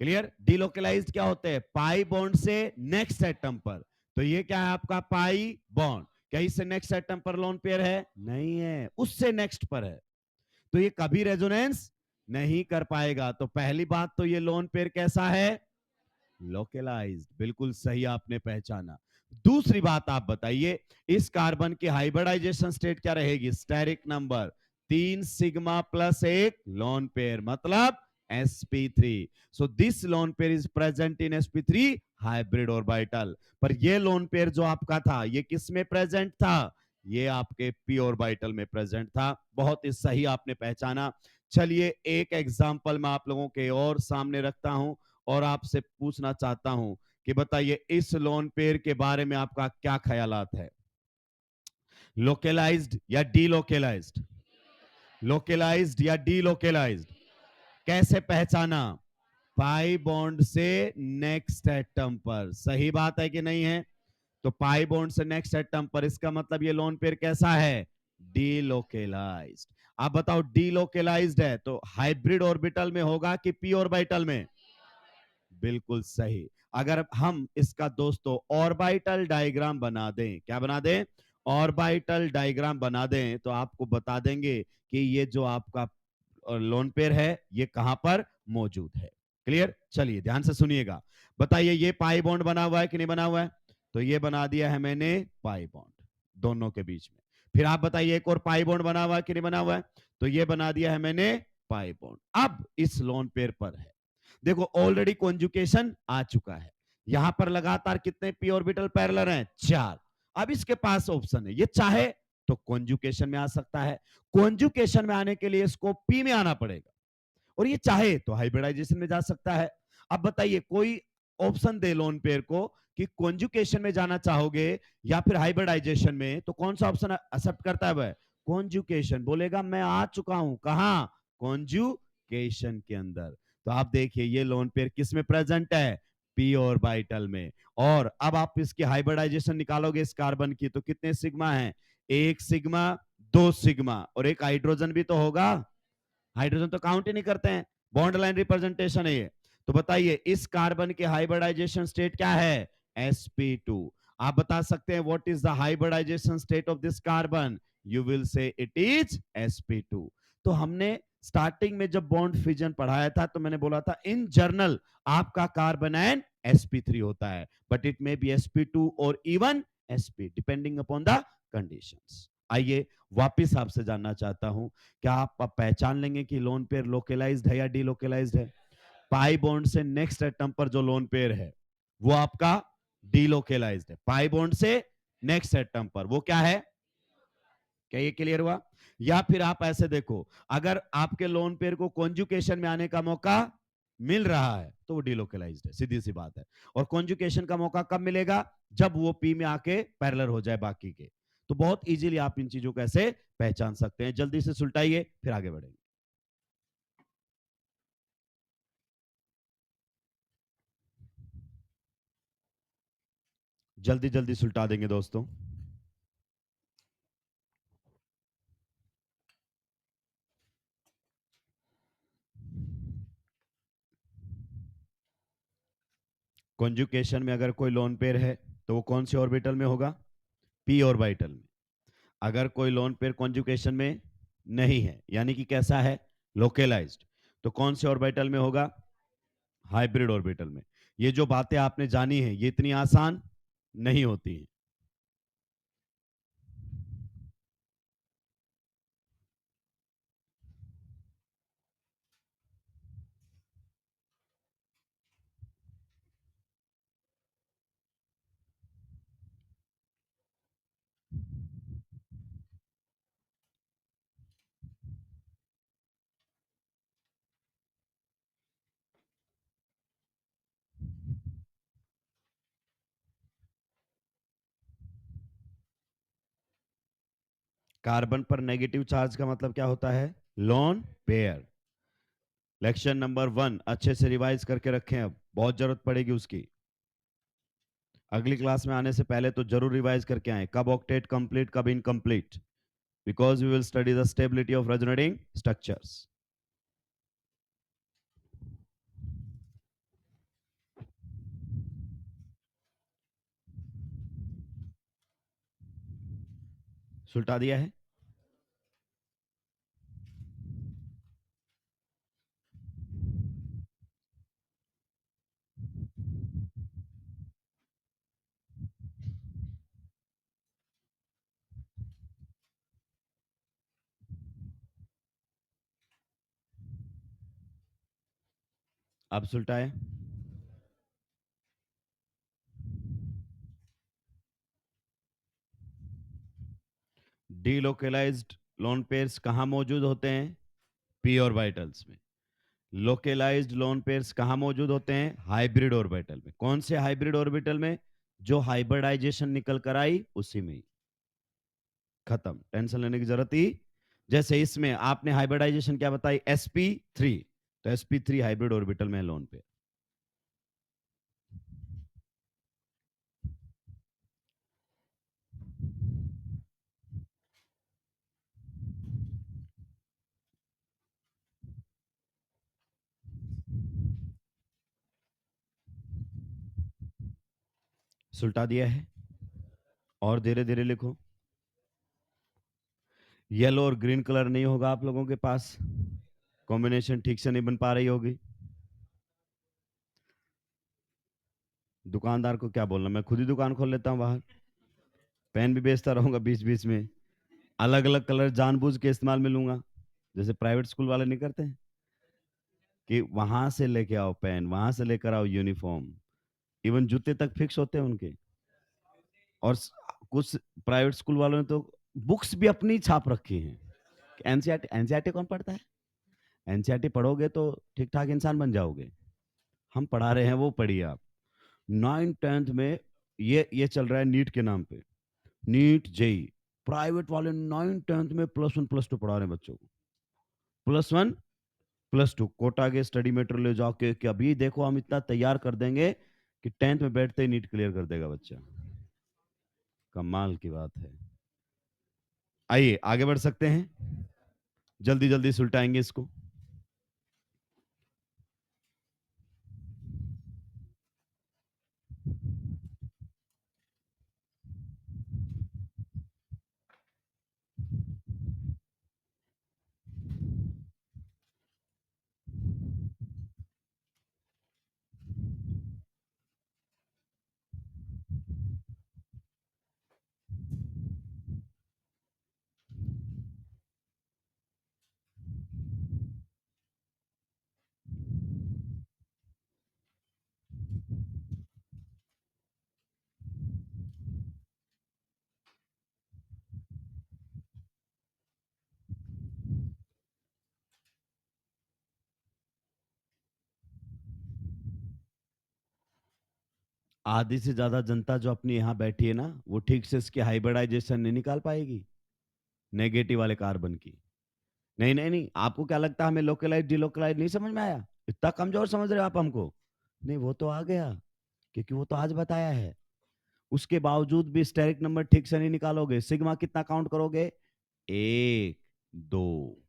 क्लियर? डीलोकेलाइज्ड क्या होते हैं? पाई बॉन्ड से नेक्स्ट एटम पर। तो ये क्या है आपका पाई बॉन्ड। क्या इससे नेक्स्ट एटम पर लोन पेयर है? नहीं है, उससे नेक्स्ट पर है। तो ये कभी रेजोनेंस नहीं कर पाएगा। तो पहली बात तो ये लोन पेयर कैसा है? लोकलाइज्ड। बिल्कुल सही आपने पहचाना। दूसरी बात आप बताइए इस कार्बन की हाइब्रिडाइजेशन स्टेट क्या रहेगी? स्टेरिक नंबर 3 सिग्मा प्लस एक लोन पेयर, मतलब sp3। So this lone pair is present in sp3 hybrid orbital. पर ये लोन पेयर जो आपका था ये किस में प्रेजेंट था? ये आपके p ऑर्बिटल में प्रेजेंट था। बहुत ही सही आपने पहचाना। चलिए एक एग्जांपल मैं आप लोगों के और सामने रखता हूं और आपसे पूछना चाहता हूं कि बताइए इस लोन पेयर के बारे में आपका क्या ख्यालात है? लोकेलाइज्ड या डीलोकेलाइज्ड? लोकेलाइज्ड या डीलोकेलाइज्ड? कैसे पहचाना? पाई बॉन्ड से नेक्स्ट एटम पर। सही बात है कि नहीं है? तो पाई बॉन्ड से नेक्स्ट एटम पर, इसका मतलब ये लोन पेयर कैसा है? डीलोकेलाइज्ड। आप बताओ डीलोकेलाइज्ड है तो हाइब्रिड ऑर्बिटल में होगा कि पी ऑर्बिटल में? बिल्कुल सही। अगर हम इसका दोस्तों ऑर्बिटल डायग्राम बना दें, क्या बना दें? ऑर्बिटल डायग्राम बना दें, तो आपको बता देंगे कि ये जो आपका लोन पेयर है ये कहां पर मौजूद है। क्लियर? चलिए ध्यान से सुनिएगा। बताइए ये पाई बॉन्ड बना हुआ है कि नहीं बना हुआ है? तो ये बना दिया है मैंने पाई बॉन्ड दोनों के बीच में। फिर आप बताइए एक और पाई बॉन्ड बना हुआ है कि नहीं बना हुआ है? तो ये बना दिया है मैंने पाई बॉन्ड। अब इस लोन पेयर पर है, देखो ऑलरेडी कॉन्जुकेशन आ चुका है। यहां पर लगातार कितने पी ऑर्बिटल पैरेलल हैं? 4। अब इसके पास ऑप्शन है, ये चाहे तो कॉन्जुकेशन में आ सकता है, कॉन्जुकेशन में आने के लिए इसको पी में आना पड़ेगा, और ये चाहे तो हाइब्रिडाइजेशन में जा सकता है। अब बताइए कोई ऑप्शन दे लोन पेयर को कि कॉन्जुकेशन में जाना चाहोगे या फिर हाइब्रिडाइजेशन में, तो कौन सा ऑप्शन एक्सेप्ट करता है वह? कॉन्जुकेशन। बोलेगा मैं आ चुका हूं कहां? कॉन्जुकेशन के अंदर। तो आप देखिए ये लोन पेयर किस में प्रेजेंट है? पी ऑर्बिटल में। और अब आप इसकी हाइब्रिडाइजेशन निकालोगे इस कार्बन की, तो कितने सिग्मा है? एक सिग्मा, दो सिग्मा, और एक हाइड्रोजन भी तो होगा। हाइड्रोजन तो काउंट ही नहीं करते हैं, बॉन्ड लाइन रिप्रेजेंटेशन है ये। तो बताइए इस कार्बन के हाइब्रिडाइजेशन स्टेट क्या है? sp2। आप बता सकते हैं what is the hybridisation state of this carbon? You will say it is sp2। तो हमने स्टार्टिंग में जब बॉन्ड फिजन पढ़ाया था तो मैंने बोला था इन जर्नल आपका कार्बन एन sp3 होता है, but it may be sp2 और even sp depending upon the conditions. आइए वापिस आपसे जानना चाहता हूं, क्या आप पहचान लेंगे कि लोन पेयर लोकेलाइज्ड है या डीलोकेलाइज्ड है? पाई बॉन्ड से नेक्स्ट एटम पर जो लोन पेयर है वो आपका डीलोकेलाइज्ड है, पाई बॉन्ड से नेक्स्ट एटम पर वो क्या है? क्या ये क्लियर हुआ? या फिर आप ऐसे देखो, अगर आपके लोन पेयर को कॉन्जुकेशन में आने का मौका मिल रहा है तो वो डिलोकलाइज्ड है, सीधी सी बात है। और कॉन्जुकेशन का मौका कब मिलेगा? जब वो पी में आके पैरेलल हो जाए बाकी के। तो बहुत इजीली आप इन चीजों को ऐसे पहचान सकते हैं। जल्दी से सुलटाइए, फिर आगे बढ़ेंगे। जल्दी जल्दी सुलटा देंगे दोस्तों। कॉन्जुकेशन में अगर कोई लोन पेयर है तो वो कौन से ऑर्बिटल में होगा? पी ऑर्बिटल में। अगर कोई लोन पेयर कॉन्जुकेशन में नहीं है, यानी कि कैसा है? लोकलाइज्ड, तो कौन से ऑर्बिटल में होगा? हाइब्रिड ऑर्बिटल में। ये जो बातें आपने जानी है ये इतनी आसान नहीं होती है। कार्बन पर नेगेटिव चार्ज का मतलब क्या होता है? Lone pair. लेक्चर नंबर 1 अच्छे से रिवाइज करके रखें, अब बहुत जरूरत पड़ेगी उसकी। अगली क्लास में आने से पहले तो जरूर रिवाइज करके आए, कब ऑक्टेट कंप्लीट कब incomplete, because we will study the stability of resonating structures. सुलटा दिया है। अब सुलटाए। डीलोकलाइज्ड लोन पेयर्स कहाँ मौजूद होते हैं? पी ऑर्बिटल्स में। लोकलाइज्ड लोन पेयर्स कहाँ मौजूद होते हैं? हाइब्रिड ऑर्बिटल में। कौन से हाइब्रिड ऑर्बिटल में? जो हाइब्रिडाइजेशन निकल कर आई उसी में ही। खत्म, टेंशन लेने की जरूरत ही। जैसे इसमें आपने हाइब्रिडाइजेशन क्या बताई? sp3, तो sp3 हाइब्रिड ऑर्बिटल में लोन पे। सुलटा दिया है। और धीरे धीरे लिखो। येलो और ग्रीन कलर नहीं होगा आप लोगों के पास, कॉम्बिनेशन ठीक से नहीं बन पा रही होगी। दुकानदार को क्या बोलना, मैं खुद ही दुकान खोल लेता हूँ बाहर, पेन भी बेचता रहूंगा बीच बीच में, अलग अलग कलर जानबूझ के इस्तेमाल में लूंगा, जैसे प्राइवेट स्कूल वाले नहीं करते हैं कि वहां से लेके आओ पेन, वहां से लेकर आओ यूनिफॉर्म, इवन जूते तक फिक्स होते हैं उनके। और कुछ प्राइवेट स्कूल वालों ने तो बुक्स भी अपनी छाप रखी हैं। एनसीईआरटी, एनसीईआरटी कौन पढ़ता है? एनसीईआरटी पढ़ोगे तो ठीक ठाक इंसान बन जाओगे। हम पढ़ा रहे हैं वो पढ़िए आप। 9th 10th में ये चल रहा है नीट के नाम पे, नीट जेई। प्राइवेट वाले 9th 10th में +1 +2 पढ़ा रहे हैं बच्चों को। +1 +2 कोटा के स्टडी मटेरियल ले जाके कि अभी देखो हम इतना तैयार कर देंगे कि 10th में बैठते ही नीट क्लियर कर देगा बच्चा। कमाल की बात है। आइए आगे बढ़ सकते हैं, जल्दी जल्दी सुलटाएंगे इसको। आधी से ज्यादा जनता जो अपनी यहाँ बैठी है ना, वो ठीक से इसकी हाइब्रिडाइजेशन नहीं निकाल पाएगी नेगेटिव वाले कार्बन की। नहीं नहीं नहीं, आपको क्या लगता है हमें लोकलाइज डिलोकलाइज नहीं समझ में आया? इतना कमजोर समझ रहे हो आप हमको? नहीं, वो तो आ गया, क्योंकि वो तो आज बताया है। उसके बावजूद भी स्टेरिक नंबर ठीक से नहीं निकालोगे। सिग्मा कितना काउंट करोगे? एक, दो,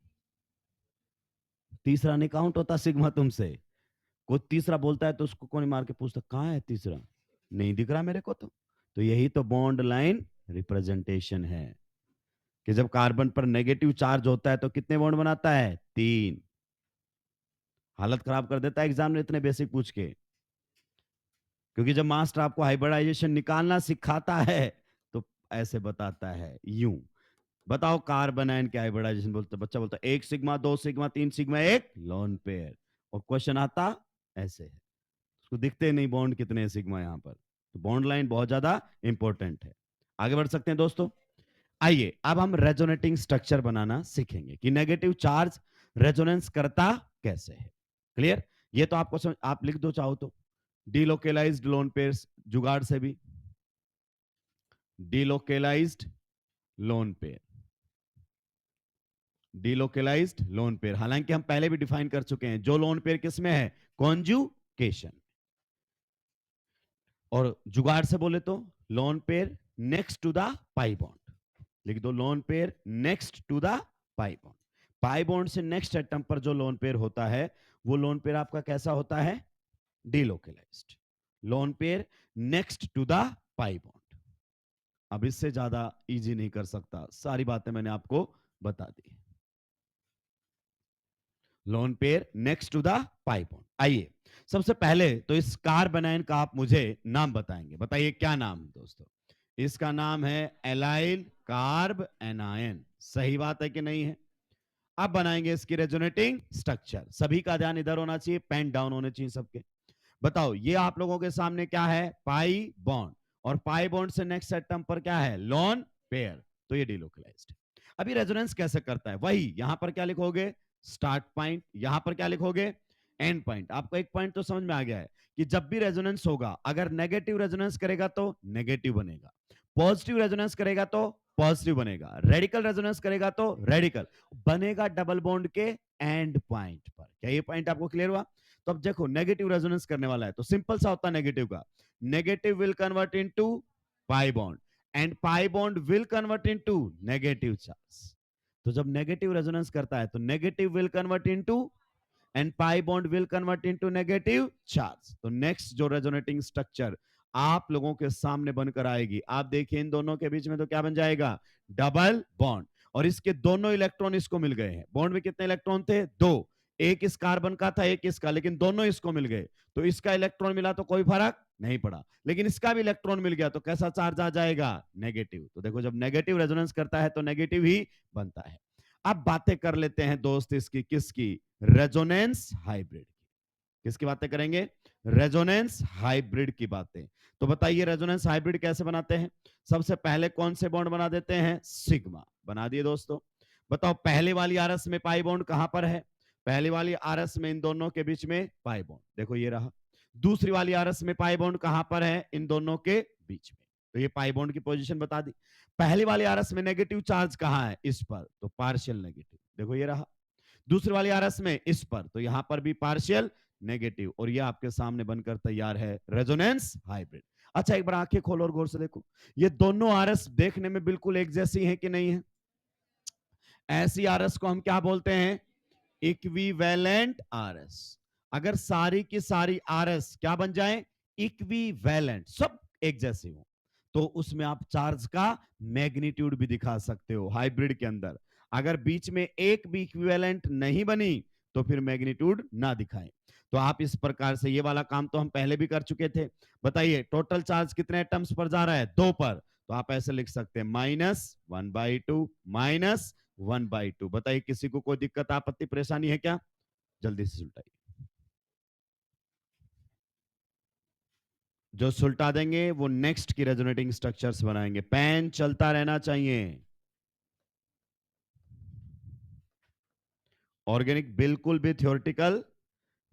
तीसरा नहीं काउंट होता सिग्मा तुमसे। कोई तीसरा बोलता है तो उसको कौन मार के पूछता कहाँ है तीसरा, नहीं दिख रहा मेरे को तो यही तो बॉन्ड लाइन रिप्रेजेंटेशन है कि जब कार्बन पर नेगेटिव चार्ज होता है तो कितने बॉन्ड बनाता है? तीन। हालत खराब कर देता है एग्जाम में इतने बेसिक पूछ के, क्योंकि जब मास्टर आपको हाइब्रिडाइजेशन निकालना सिखाता है तो ऐसे बताता है यूं। बताओ कार्बन आयन क्या हाइब्रिडाइजेशन बोलते, बच्चा बोलता है एक सिग्मा, दो सिग्मा, तीन सिग्मा, एक लोन पेयर। और क्वेश्चन आता ऐसे है, उसको दिखते नहीं बॉन्ड कितने सिग्मा यहाँ पर। तो बॉन्ड लाइन बहुत ज्यादा इंपॉर्टेंट है। आगे बढ़ सकते हैं दोस्तों। आइए अब हम रेजोनेटिंग स्ट्रक्चर बनाना सीखेंगे कि नेगेटिव चार्ज रेजोनेंस करता कैसे है। क्लियर? ये तो आपको आप लिख दो चाहो तो, डिलोकेलाइज्ड लोन पेयर्स, जुगाड़ से भी डिलोकेलाइज्ड लोन पेयर, डिलोकेलाइज्ड लोन पेयर। हालांकि हम पहले भी डिफाइन कर चुके हैं, जो लोन पेयर किस में है? कॉन्जुकेशन। और जुगाड़ से बोले तो lone pair next to the pi bond, लिख दो lone pair next to the pi bond. Pi bond से नेक्स्ट एटम पर जो लोन पेयर होता है वो लोन पेयर आपका कैसा होता है? Delocalised lone pair next to the pi bond. अब इससे ज्यादा इजी नहीं कर सकता, सारी बातें मैंने आपको बता दी। Lone pair next to the pi bond. आइए सबसे पहले तो इस कार्बन आयन का आप मुझे नाम बताएंगे, बताइए क्या नाम है दोस्तों? इसका नाम है एलाइल कार्ब एनायन। सही बात है कि नहीं है? अब बनाएंगे इसकी रेजोनेटिंग स्ट्रक्चर। सभी का ध्यान इधर होना चाहिए, पेन डाउन होने चाहिए सबके। बताओ ये आप लोगों के सामने क्या है? Pi bond. और पाई बॉन्ड से नेक्स्ट एटम पर क्या है? Lone pair. तो ये डिलोकलाइज्ड। अभी रेजोनेंस कैसे करता है? वही यहां पर क्या लिखोगे? Start point. यहां पर क्या लिखोगे? And point. आपको एक पॉइंट तो समझ में आ गया है कि जब भी रेजोनेंस होगा, अगर नेगेटिव रेजोनेंस करेगा तो नेगेटिव बनेगा, पॉजिटिव रेजोनेंस करेगा तो पॉजिटिव बनेगा, रेडिकल रेजोनेंस करेगा तो रेडिकल बनेगा डबल बॉन्ड के एंड पॉइंट पर। क्या ये पॉइंट आपको क्लियर हुआ? तो अब देखो नेगेटिव रेजोनेंस करने वाला है तो सिंपल सा होता है नेगेटिव का, negative will convert into pi bond and pi bond will convert into negative charge. तो जब नेगेटिव रेजोनेंस करता है तो negative will convert into and pi bond will convert into negative charge. तो नेक्स्ट जो रेजोनेटिंग स्ट्रक्चर आप लोगों के सामने बनकर आएगी, आप देखिए इन दोनों के बीच में तो क्या बन जाएगा? Double bond. और इसके दोनों इलेक्ट्रॉन इसको मिल गए हैं। बॉन्ड में कितने इलेक्ट्रॉन थे? दो। एक इस कार्बन का था, एक इसका, लेकिन दोनों इसको मिल गए। तो इसका इलेक्ट्रॉन मिला तो कोई फर्क नहीं पड़ा, लेकिन इसका भी इलेक्ट्रॉन मिल गया तो कैसा चार्ज आ जाएगा? नेगेटिव। तो देखो जब नेगेटिव रेजोनेंस करता है तो नेगेटिव ही बनता है। अब बातें कर लेते हैं दोस्त इसकी, किसकी? रेजोनेंस हाइब्रिड की। किसकी बातें करेंगे? रेजोनेंस हाइब्रिड की बातें। तो बताइए रेजोनेंस हाइब्रिड कैसे बनाते हैं? सबसे पहले कौन से बॉन्ड बना देते हैं? सिग्मा बना दिए दोस्तों। बताओ पहले वाली आरएस में पाई बॉन्ड कहां पर है? पहली वाली आरएस में इन दोनों के बीच में पाई बॉन्ड, देखो ये रहा। दूसरी वाली आरएस में पाई बॉन्ड कहां पर है? इन दोनों के बीच में। तो ये पाई बॉन्ड की पोजीशन बता दी। पहली वाली आरएस में नेगेटिव चार्ज कहां है? इस पर, तो पार्शियल नेगेटिव, देखो ये रहा। दूसरी वाली आरएस में इस पर, तो यहां पर भी पार्शियल नेगेटिव। और ये आपके सामने बनकर तैयार है रेजोनेंस हाइब्रिड। अच्छा एक बार आंखें खोलो और गौर से देखो, ये दोनों आरएस देखने में बिल्कुल एक जैसी हैं कि नहीं है? ऐसी आरएस को हम क्या बोलते हैं? Equivalent RS. अगर सारी की सारी आरएस क्या बन जाए? इक्विवेलेंट, सब एक जैसे हो, तो उसमें आप चार्ज का मैग्नीट्यूड भी दिखा सकते हो हाइब्रिड के अंदर। अगर बीच में एक भी इक्विवेलेंट नहीं बनी तो फिर मैग्नीट्यूड ना दिखाएं। तो आप इस प्रकार से, ये वाला काम तो हम पहले भी कर चुके थे। बताइए टोटल चार्ज कितने एटम्स पर जा रहा है? दो पर। तो आप ऐसे लिख सकते हैं -1/2 -1/2। बताइए किसी को कोई दिक्कत आपत्ति परेशानी है क्या? जल्दी से सुलटाइए। जो सुलटा देंगे वो नेक्स्ट की रेजोनेटिंग स्ट्रक्चर्स बनाएंगे। पेन चलता रहना चाहिए। ऑर्गेनिक बिल्कुल भी थ्योरेटिकल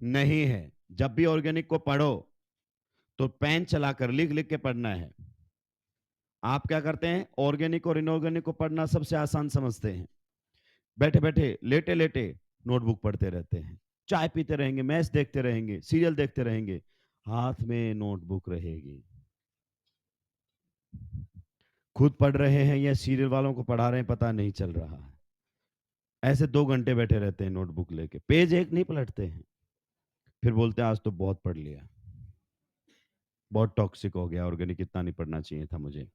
नहीं है। जब भी ऑर्गेनिक को पढ़ो तो पेन चलाकर लिख लिख के पढ़ना है। आप क्या करते हैं, ऑर्गेनिक और इनऑर्गेनिक को पढ़ना सबसे आसान समझते हैं, बैठे बैठे लेटे लेटे नोटबुक पढ़ते रहते हैं, चाय पीते रहेंगे, मैच देखते रहेंगे, सीरियल देखते रहेंगे, हाथ में नोटबुक रहेगी। खुद पढ़ रहे हैं या सीरियल वालों को पढ़ा रहे हैं पता नहीं चल रहा है। ऐसे 2 घंटे बैठे रहते हैं नोटबुक लेके, पेज एक नहीं पलटते हैं, फिर बोलते हैं आज तो बहुत पढ़ लिया, बहुत टॉक्सिक हो गया, ऑर्गेनिक इतना नहीं पढ़ना चाहिए था मुझे।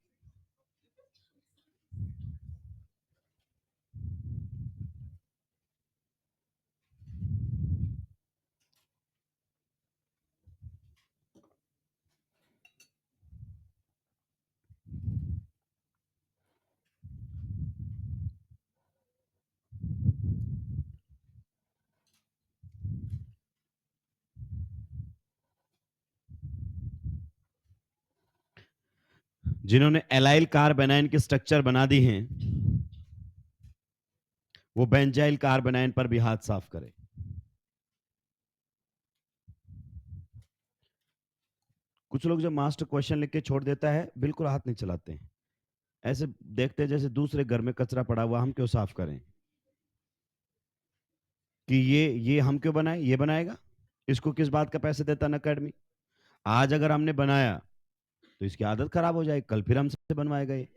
जिन्होंने एलाइल कार्बेनाइन के स्ट्रक्चर बना दी हैं, वो बेंजाइल कार्बेनाइन पर भी हाथ साफ करें। कुछ लोग जब मास्टर क्वेश्चन लिख के छोड़ देता है बिल्कुल हाथ नहीं चलाते हैं, ऐसे देखते हैं जैसे दूसरे घर में कचरा पड़ा हुआ, हम क्यों साफ करें, कि ये हम क्यों बनाए, ये बनाएगा, इसको किस बात का पैसे देता न अकेडमी। आज अगर हमने बनाया तो इसकी आदत खराब हो जाएगी, कल फिर हमसे बनवाएगा ये।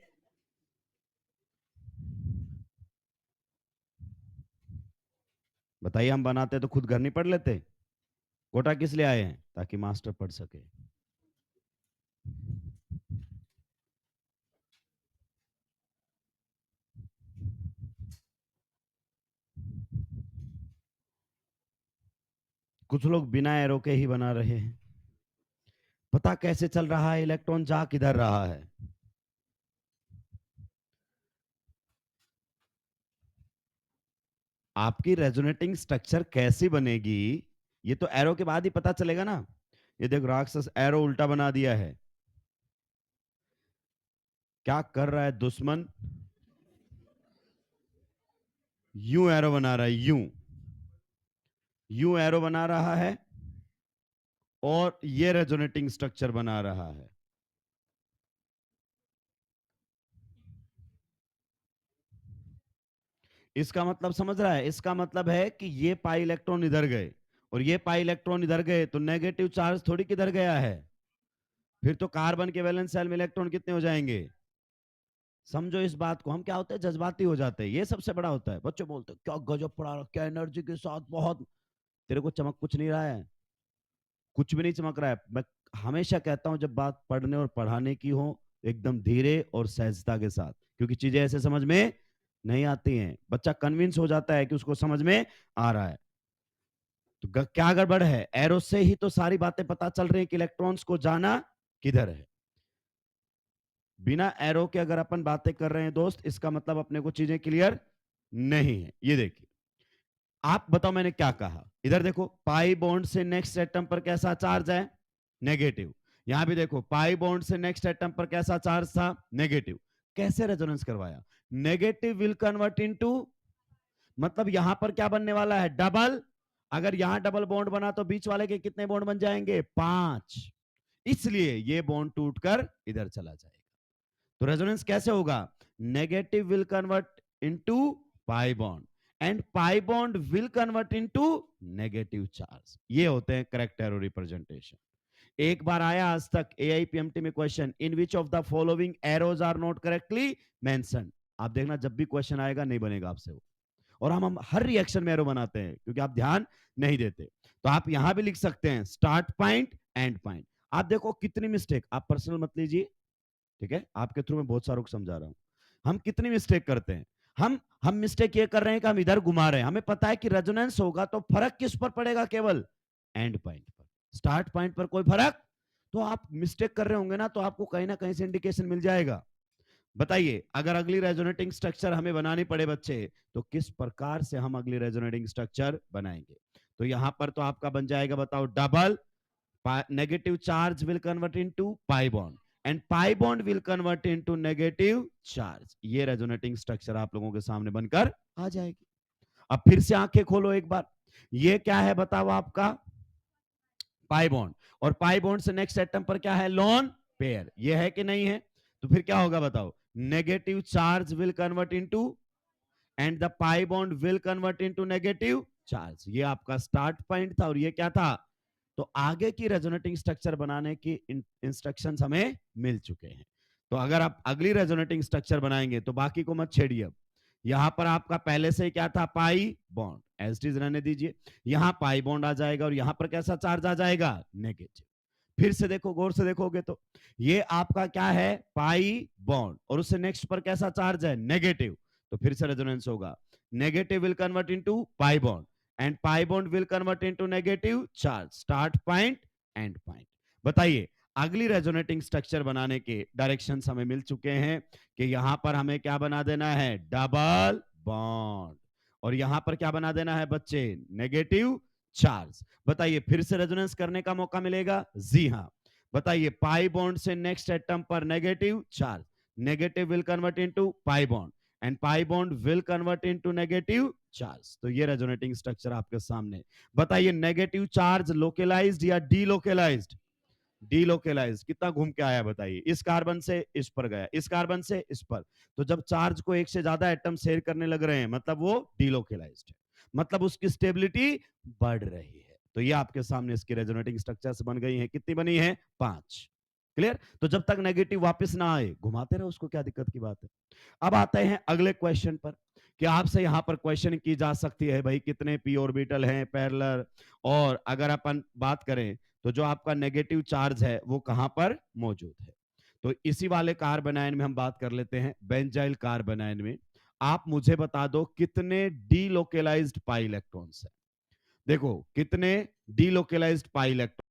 बताइए, हम बनाते तो खुद घर नहीं पढ़ लेते, कोटा किस लिए आए हैं, ताकि मास्टर पढ़ सके। कुछ लोग बिना एरो के ही बना रहे हैं, पता कैसे चल रहा है इलेक्ट्रॉन जा किधर रहा है। आपकी रेजोनेटिंग स्ट्रक्चर कैसी बनेगी ये तो एरो के बाद ही पता चलेगा ना। ये देखो, राक्षस एरो उल्टा बना दिया है, क्या कर रहा है दुश्मन, यूं एरो बना रहा है, यूं एरो बना रहा है और ये रेजोनेटिंग स्ट्रक्चर बना रहा है। इसका मतलब समझ रहा है, इसका मतलब है कि ये पाई इलेक्ट्रॉन इधर गए और ये पाई इलेक्ट्रॉन इधर गए, तो नेगेटिव चार्ज थोड़ी किधर गया है, फिर तो कार्बन के वैलेंस शेल में इलेक्ट्रॉन कितने हो जाएंगे। समझो इस बात को, हम क्या होते हैं, जज्बाती हो जाते हैं, ये सबसे बड़ा होता है। बच्चे बोलते हैं क्या गजब पढ़ा, क्या एनर्जी के साथ, बहुत। तेरे को चमक कुछ नहीं रहा है, कुछ भी नहीं चमक रहा है। मैं हमेशा कहता हूं जब बात पढ़ने और पढ़ाने की हो, एकदम धीरे और सहजता के साथ, क्योंकि चीजें ऐसे समझ में नहीं आती हैं। बच्चा कन्विंस हो जाता है कि उसको समझ में आ रहा है, तो क्या गड़बड़ है, एरो से ही तो सारी बातें पता चल रही हैं कि इलेक्ट्रॉन्स को जाना किधर है। बिना एरो के अगर अपन बातें कर रहे हैं दोस्त, इसका मतलब अपने को चीजें क्लियर नहीं है। ये देखिए, आप बताओ मैंने क्या कहा, इधर देखो, पाई बॉन्ड से नेक्स्ट एटम पर कैसा चार्ज है, नेगेटिव। यहां भी देखो, पाई बॉन्ड से नेक्स्ट एटम पर कैसा चार्ज था, नेगेटिव। कैसे रेजोनेंस करवाया, नेगेटिव विल कन्वर्ट इनटू, मतलब यहां पर क्या बनने वाला है, डबल। अगर यहां डबल बॉन्ड बना तो बीच वाले के कितने बॉन्ड बन जाएंगे, 5। इसलिए ये बॉन्ड टूटकर इधर चला जाएगा। तो रेजोनेंस कैसे होगा, negative will convert into pi bond and pi bond will convert into negative charge. ये होते हैं करेक्ट एरो रिप्रेजेंटेशन। एक बार आया आज तक एआईपीएमटी में question, in which of the following arrows are not correctly mentioned. आप देखना जब भी क्वेश्चन आएगा नहीं बनेगा आपसे वो, और हम हर रिएक्शन में एरो बनाते हैं क्योंकि आप ध्यान नहीं देते। तो आप यहां भी लिख सकते हैं स्टार्ट पॉइंट, एंड पॉइंट। आप देखो कितनी मिस्टेक, आप पर्सनल मत लीजिए, ठीक है, आपके थ्रू मैं बहुत सारों को समझा रहा हूं। हम कितनी मिस्टेक करते हैं, हम मिस्टेक ये कर रहे हैं कि हम इधर घुमा रहे हैं। हमें पता है कि रेजोनेंस होगा तो फर्क किस पर पड़ेगा, केवल एंड पॉइंट पर, स्टार्ट पॉइंट पर कोई फर्क। तो आप मिस्टेक कर रहे होंगे ना, तो आपको कहीं ना कहीं से इंडिकेशन मिल जाएगा। बताइए, अगर अगली रेजोनेटिंग स्ट्रक्चर हमें बनानी पड़े बच्चे, तो किस प्रकार से हम अगली रेजोनेटिंग स्ट्रक्चर बनाएंगे। तो यहां पर तो आपका बन जाएगा, बताओ, double, negative charge will convert into pi bond and pi bond will convert into negative charge। ये रेजोनेटिंग स्ट्रक्चर आप लोगों के सामने बनकर आ जाएगी। अब फिर से आंखें खोलो एक बार, ये क्या है बताओ आपका, पाई बॉन्ड, और पाई बॉन्ड से नेक्स्ट एटम पर क्या है, लोन पेयर, ये है कि नहीं है? तो फिर क्या होगा बताओ, negative charge will convert into, and the pi bond will convert into negative charge. ये आपका स्टार्ट पॉइंट था और ये क्या था, तो आगे की रेजोनेटिंग स्ट्रक्चर बनाने की इंस्ट्रक्शंस हमें मिल चुके हैं। तो अगर आप अगली रेजोनेटिंग स्ट्रक्चर बनाएंगे तो बाकी को मत छेड़िए। अब यहां पर आपका पहले से क्या था, pi bond, as it is रहने दीजिए। यहां पाई बॉन्ड आ जाएगा और यहां पर कैसा चार्ज आ जाएगा, नेगेटिव। फिर से देखो, गौर से देखोगे तो ये आपका क्या है, पाई बॉन्ड, और उससे नेक्स्ट पर कैसा चार्ज है, नेगेटिव। तो फिर से रेजोनेंस होगा, negative will convert into pi bond, and pi bond will convert into negative charge, start point and point. बताइए, अगली रेजोनेटिंग स्ट्रक्चर बनाने के डायरेक्शंस हमें मिल चुके हैं कि यहां पर हमें क्या बना देना है, डबल बॉन्ड, और यहां पर क्या बना देना है बच्चे, नेगेटिव चार्ज। बताइए, फिर से रेजोनेंस करने का मौका मिलेगा, जी हाँ। बताइए, पाई बॉन्ड से नेक्स्ट एटम पर negative charge, negative will convert into pi bond, and pi bond will convert into negative charge. तो ये रेजोनेटिंग स्ट्रक्चर आपके सामने। बताइए, नेगेटिव चार्ज लोकेलाइज्ड या डीलोकेलाइज्ड, डीलोकेलाइज, कितना घूम के आया बताइए, इस कार्बन से इस पर गया, इस कार्बन से इस पर। तो जब चार्ज को एक से ज्यादा एटम शेयर करने लग रहे हैं मतलब वो डीलोकेलाइज्ड है, मतलब उसकी स्टेबिलिटी बढ़ रही है। तो ये आपके सामने इसकी रेजोनेटिंग स्ट्रक्चर्स बन गई हैं, कितनी बनी है, 5। क्लियर? तो जब तक नेगेटिव वापस ना आए घुमाते रहो उसको, क्या दिक्कत की बात है। अब आते हैं अगले क्वेश्चन पर, कि आपसे यहां पर क्वेश्चन की जा सकती है, भाई कितने पी ऑर्बिटल हैं पैरेलल, और अगर अपन बात करें तो जो आपका नेगेटिव चार्ज है वो कहां पर मौजूद है। तो इसी वाले कार्बन आयन में हम बात कर लेते हैं, बेंजाइल कार्बन आयन में आप मुझे बता दो कितने डीलोकेलाइज्ड पाई इलेक्ट्रॉन्स है। देखो, कितने डीलोकेलाइज्ड पाई इलेक्ट्रॉन